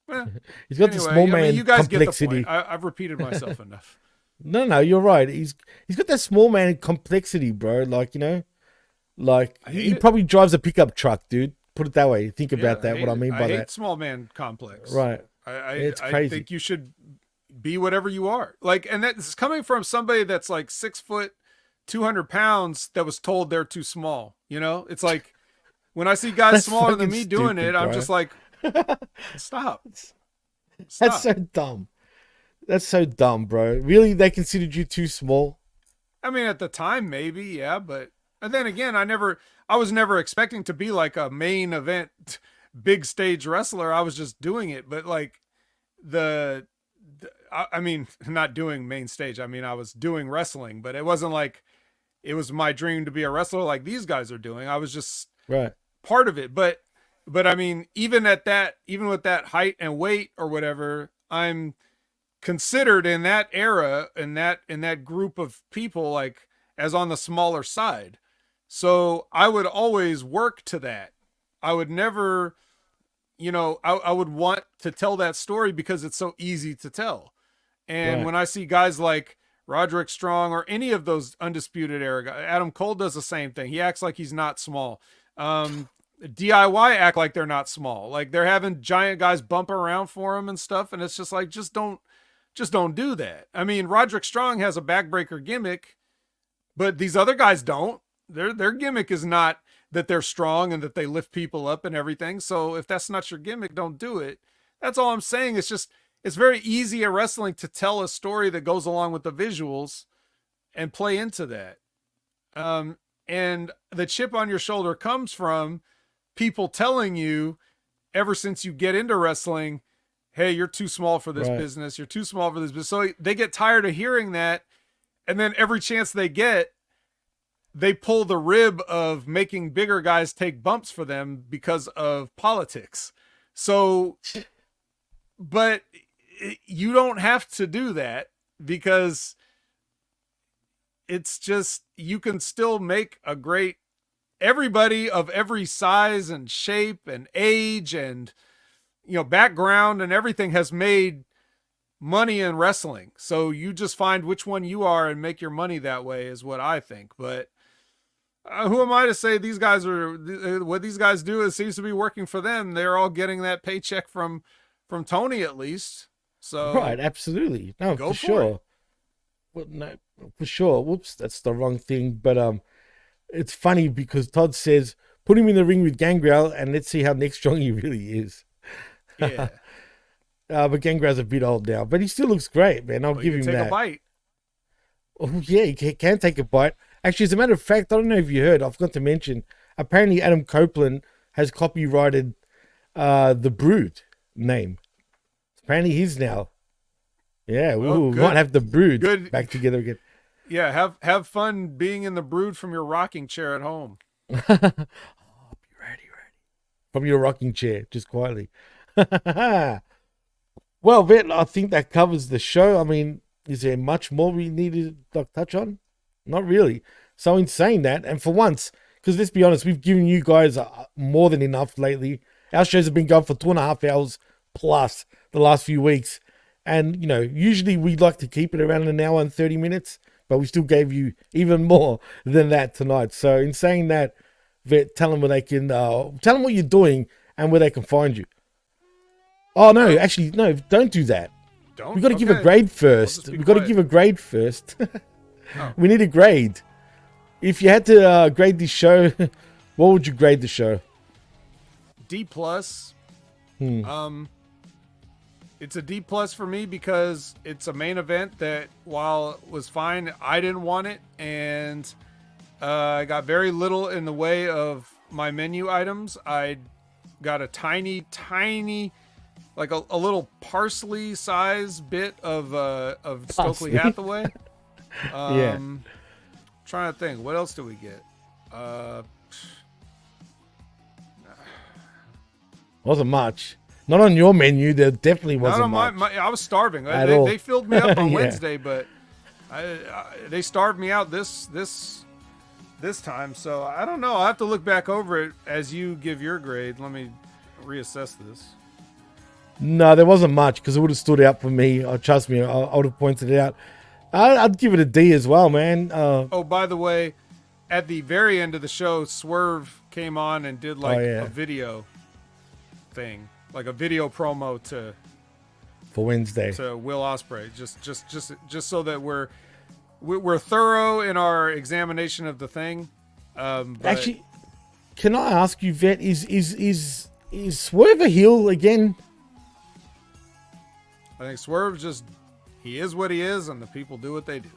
Well, he's got the small man you guys complexity. Get the point. I've repeated myself enough. No, you're right. He's got that small man complexity, bro. Like, you know, like he probably drives a pickup truck, dude. Put it that way. Think about that. What I mean by that. I hate small man complex. Right. It's crazy. I think you should be whatever you are. Like, and that's coming from somebody that's like 6 foot, 200 pounds that was told they're too small. You know, it's like when I see guys smaller than me doing it, I'm just like, stop. That's so dumb. That's so dumb, bro. Really? They considered you too small? I mean, at the time, maybe, yeah. But and then again, I was never expecting to be like a main event, big stage wrestler. I was just doing it. But like I mean, not doing main stage. I mean, I was doing wrestling, but it wasn't like it was my dream to be a wrestler like these guys are doing. I was just part of it. But I mean, even with that height and weight or whatever, I'm considered in that era, in that group of people, like as on the smaller side. So I would always work to that. I would never, you know, I would want to tell that story because it's so easy to tell. And when I see guys like Roderick Strong or any of those Undisputed Era guys, Adam Cole does the same thing. He acts like he's not small. DIY act like they're not small. Like they're having giant guys bump around for them and stuff. And it's just like, just don't do that. I mean, Roderick Strong has a backbreaker gimmick, but these other guys don't. Their gimmick is not that they're strong and that they lift people up and everything. So if that's not your gimmick, don't do it. That's all I'm saying. It's very easy at wrestling to tell a story that goes along with the visuals and play into that. And the chip on your shoulder comes from people telling you ever since you get into wrestling, hey, you're too small for this business. You're too small for this business. So they get tired of hearing that. And then every chance they get, they pull the rib of making bigger guys take bumps for them because of politics. So, but you don't have to do that because it's just, you can still make a great, everybody of every size and shape and age and, you know, background and everything has made money in wrestling. So you just find which one you are and make your money that way is what I think. But who am I to say these guys are, what these guys do, it seems to be working for them. They're all getting that paycheck from Tony at least. So right. Absolutely. No, for sure. Well, no, for sure. Whoops. That's the wrong thing. But, it's funny because Todd says, put him in the ring with Gangrel and let's see how next strong he really is. Yeah. But Gangrel's a bit old now, but he still looks great, man. I'll give him take that. A bite. Oh, yeah, you can take a bite. Actually, as a matter of fact, I don't know if you heard, I forgot to mention, apparently Adam Copeland has copyrighted the Brood name. Apparently he's now. Yeah, we might have the Brood back together again. Yeah, have fun being in the Brood from your rocking chair at home. Oh, I'll be ready. From your rocking chair, just quietly. Well, Vet, I think that covers the show. I mean, is there much more we need to touch on? Not really. So in saying that, and for once, because let's be honest, we've given you guys more than enough lately. Our shows have been going for 2.5 hours plus the last few weeks. And, you know, usually we like to keep it around 1 hour and 30 minutes, but we still gave you even more than that tonight. So in saying that, Vet, tell them where they can, tell them what you're doing and where they can find you. Oh, no, actually, no, don't do that. We've got to give a grade first. We've got to give a grade first. Oh. We need a grade. If you had to grade this show, what would you grade the show? D+. It's a D+ for me because it's a main event that, while it was fine, I didn't want it, and I got very little in the way of my menu items. I got a tiny, like a little parsley size bit of Stokely Hathaway. Yeah. Trying to think, what else do we get? Wasn't much. Not on your menu. There definitely wasn't much. I was starving. They filled me up on Yeah. Wednesday, but they starved me out this time. So I don't know. I'll have to look back over it as you give your grade. Let me reassess this. No, there wasn't much because it would have stood out for me. Trust me, I would have pointed it out. I'd give it a D as well, man. Oh, by the way, at the very end of the show, Swerve came on and did a video thing, like a video promo for Wednesday to Will Ospreay, just so that we're thorough in our examination of the thing. Actually, can I ask you, Vet, is Swerve a heel again? I think Swerve he is what he is, and the people do what they do.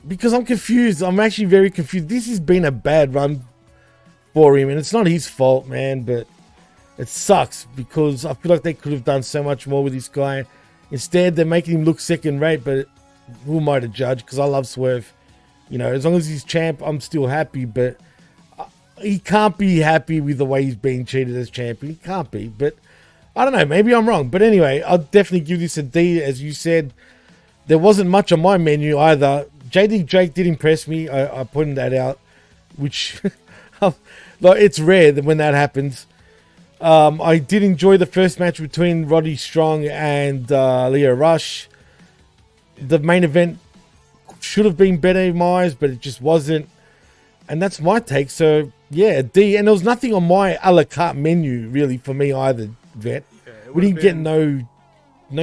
Because I'm confused. I'm actually very confused. This has been a bad run for him, and it's not his fault, man, but it sucks because I feel like they could have done so much more with this guy. Instead, they're making him look second rate, but who am I to judge? Because I love Swerve. You know, as long as he's champ, I'm still happy, but he can't be happy with the way he's being treated as champion. He can't be, but I don't know. Maybe I'm wrong. But anyway, I'll definitely give this a D. As you said, there wasn't much on my menu either. JD Drake did impress me. I pointed that out, which it's rare that when that happens. I did enjoy the first match between Roddy Strong and Leo Rush. The main event should have been better in my eyes, but it just wasn't. And that's my take. So, yeah, D. And there was nothing on my a la carte menu, really, for me either, Vet. Yeah, we didn't get no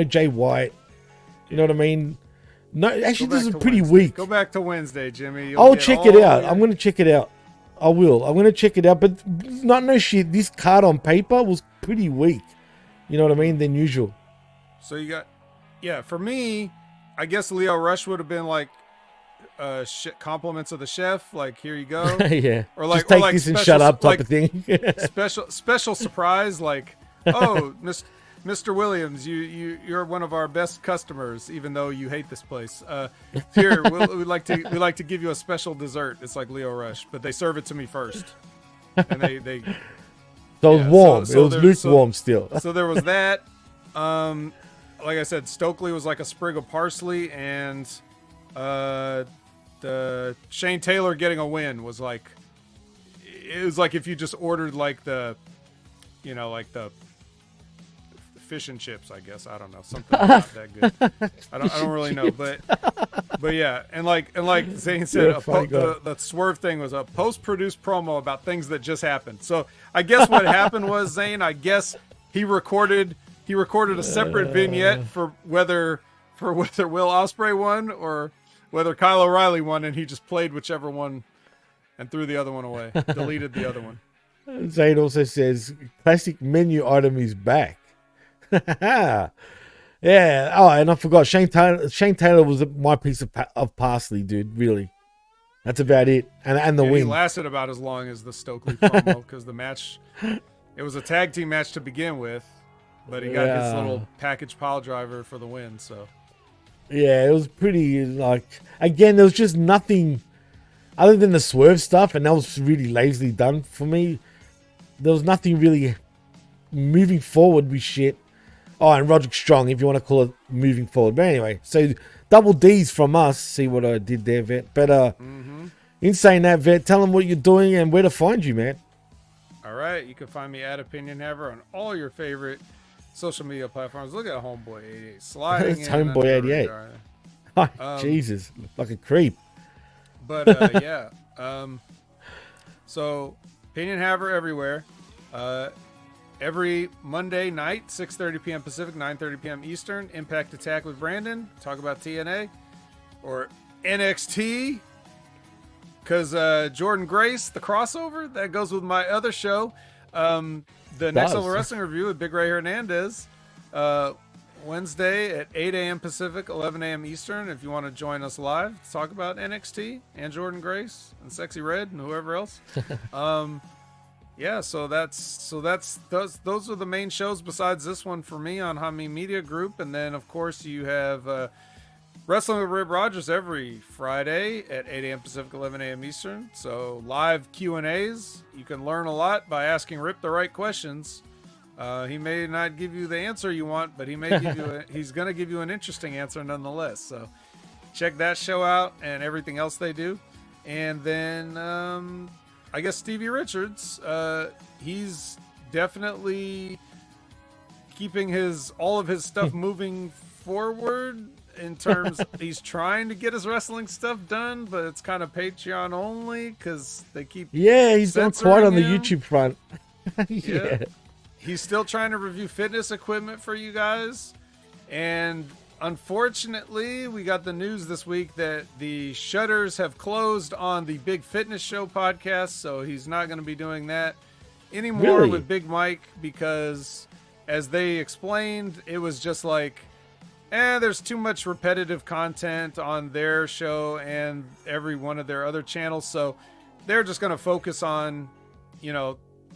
Jay White. You know what I mean? No, actually, this is pretty weak. Go back to Wednesday, Jimmy. I'll check it out. I'm going to check it out. I will. I'm going to check it out. But no shit. This card on paper was pretty weak. You know what I mean? Than usual. So you got... Yeah, for me, I guess Leo Rush would have been like compliments of the chef. Like, here you go. Yeah. Or like, just take this and shut up type of thing. special surprise. Like, oh, Mr. Williams, you're one of our best customers, even though you hate this place. Here, we'd like to give you a special dessert. It's like Leo Rush, but they serve it to me first, and they. So it was warm. It was lukewarm still. So there was that. Like I said, Stokely was like a sprig of parsley, and the Shane Taylor getting a win was like, it was like if you just ordered like the fish and chips, I guess. I don't know, something not that good. I don't really know, but yeah, and like Zane said, the Swerve thing was a post-produced promo about things that just happened. So I guess what happened was, Zane, I guess he recorded a separate vignette for whether Will Ospreay won or whether Kyle O'Reilly won, and he just played whichever one and threw the other one away, deleted the other one. Zane also says classic menu item is back. Yeah. Oh, and I forgot Shane Taylor. Shane Taylor was my piece of parsley, dude. Really, that's about it. And the win. He lasted about as long as the Stokely promo because the match, it was a tag team match to begin with, but he got his little package pile driver for the win. So. Yeah, it was pretty again. There was just nothing other than the swerve stuff, and that was really lazily done for me. There was nothing really moving forward with shit. Oh, and Roderick Strong, if you want to call it moving forward. But anyway, so double D's from us. See what I did there, Vet. But in saying that, Vet, tell them what you're doing and where to find you, man. All right, you can find me at Opinion Haver on all your favorite social media platforms. Look at Homeboy 88 sliding. It's Homeboy 88. Oh, Jesus, like a creep. But yeah, so Opinion Haver everywhere. Every Monday night, 6:30 p.m. Pacific, 9:30 p.m. Eastern. Impact Attack with Brandon. Talk about TNA or NXT. Because Jordan Grace, the crossover, that goes with my other show. The Next Level Wrestling Review with Big Ray Hernandez. Wednesday at 8 a.m. Pacific, 11 a.m. Eastern. If you want to join us live to talk about NXT and Jordan Grace and Sexy Red and whoever else. Yeah, so those are the main shows besides this one for me on Hami Media Group. And then, of course, you have Wrestling with Rib Rogers every Friday at 8 a.m. Pacific, 11 a.m. Eastern. So live Q&As. You can learn a lot by asking Rip the right questions. He may not give you the answer you want, but he may give you he's going to give you an interesting answer nonetheless. So check that show out and everything else they do. And then I guess Stevie Richards, he's definitely keeping all of his stuff moving forward in terms he's trying to get his wrestling stuff done, but it's kind of Patreon only because they keep he's not quite on the YouTube front. Yeah. He's still trying to review fitness equipment for you guys, and unfortunately, we got the news this week that the shutters have closed on the Big Fitness Show podcast, so he's not going to be doing that anymore with Big Mike because, as they explained, it was just like, there's too much repetitive content on their show and every one of their other channels, so they're just going to focus on,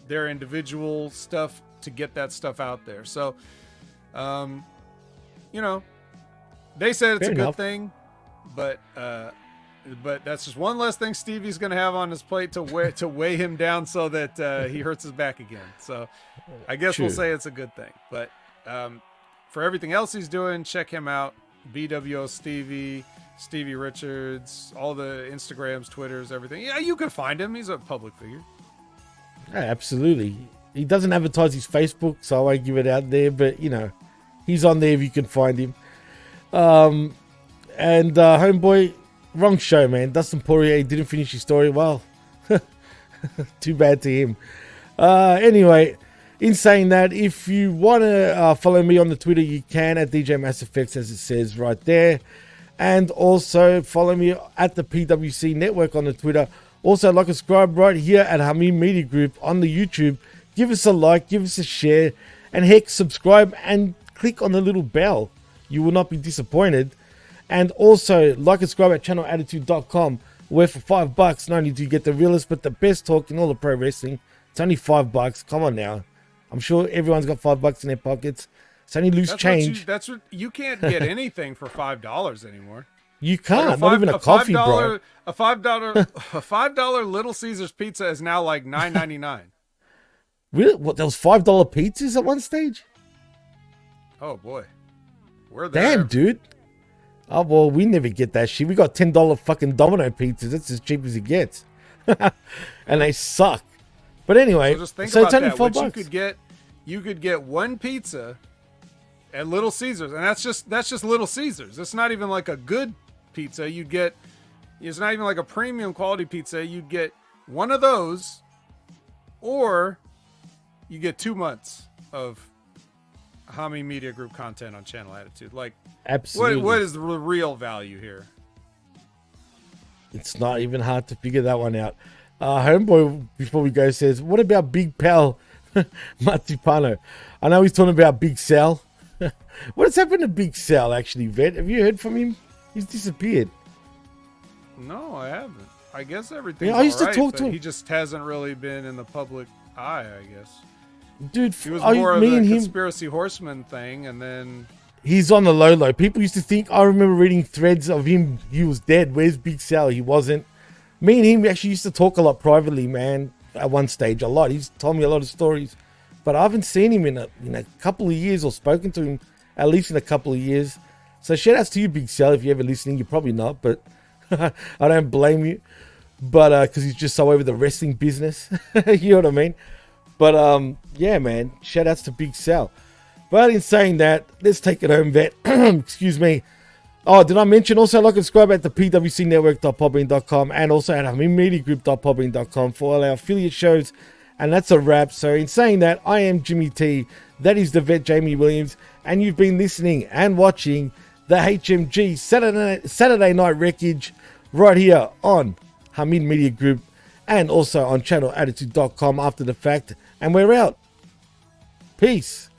their individual stuff to get that stuff out there. So, they said it's a good thing, but that's just one less thing Stevie's going to have on his plate to weigh him down so that he hurts his back again. So I guess we'll say it's a good thing. But for everything else he's doing, check him out. BWO Stevie Richards, all the Instagrams, Twitters, everything. Yeah, you can find him. He's a public figure. Yeah, absolutely. He doesn't advertise his Facebook, so I won't give it out there. But, he's on there if you can find him. And Homeboy, wrong show, man. Dustin Poirier didn't finish his story. Well, too bad to him. Anyway, in saying that, if you want to follow me on the Twitter, you can at DJ Mass Effects, as it says right there. And also follow me at the PWC Network on the Twitter. Also, like and subscribe right here at Hameen Media Group on the YouTube. Give us a like, give us a share, and heck, subscribe and click on the little bell. You will not be disappointed. And also, like and subscribe at channelattitude.com, where for $5, not only do you get the realest, but the best talk in all of pro wrestling. It's only $5. Come on now. I'm sure everyone's got $5 in their pockets. It's only loose change. You can't get anything for $5 anymore. You can't. Not even a coffee, bro. A $5 Little Caesars pizza is now like $9.99. Really? What? There was $5 pizzas at one stage? Oh boy, we're there. Damn, dude. Oh well, we never get that shit. We got $10 fucking Domino pizzas. That's as cheap as it gets, and they suck. But anyway, so just think about that. What you could get one pizza at Little Caesars, and that's just Little Caesars. It's not even like a good pizza. It's not even like a premium quality pizza. You'd get one of those, or you get 2 months of Hami Media Group content on Channel Attitude. Like, absolutely. What is the real value here? It's not even hard to figure that one out. Homeboy, before we go, says, what about Big Pal Matipano? I know he's talking about Big Sal. What has happened to Big Sal, actually, Vet? Have you heard from him? He's disappeared. No, I haven't. I guess everything's I used to talk but to him. he just hasn't really been in the public eye, I guess. Dude, he was more of a conspiracy horseman thing, and then... He's on the low. People used to think, I remember reading threads of him, he was dead. Where's Big Sal? He wasn't. Me and him actually used to talk a lot privately, man, at one stage, a lot. He's told me a lot of stories. But I haven't seen him in a couple of years, or spoken to him at least in a couple of years. So shout outs to you, Big Sal, if you're ever listening. You're probably not, but I don't blame you. But because he's just so over the wrestling business. You know what I mean? But yeah, man, shout outs to Big Sal. But in saying that, let's take it home, Vet. Excuse me. Oh, did I mention also like and subscribe at the pwcnetwork.podbean.com and also at mediagroup.podbean.com for all our affiliate shows. And that's a wrap. So in saying that, I am Jimmy T. That is the Vet Jamie Williams. And you've been listening and watching the HMG Saturday Night Wreckage right here on Hamid Media Group and also on channelattitude.com after the fact. And we're out. Peace.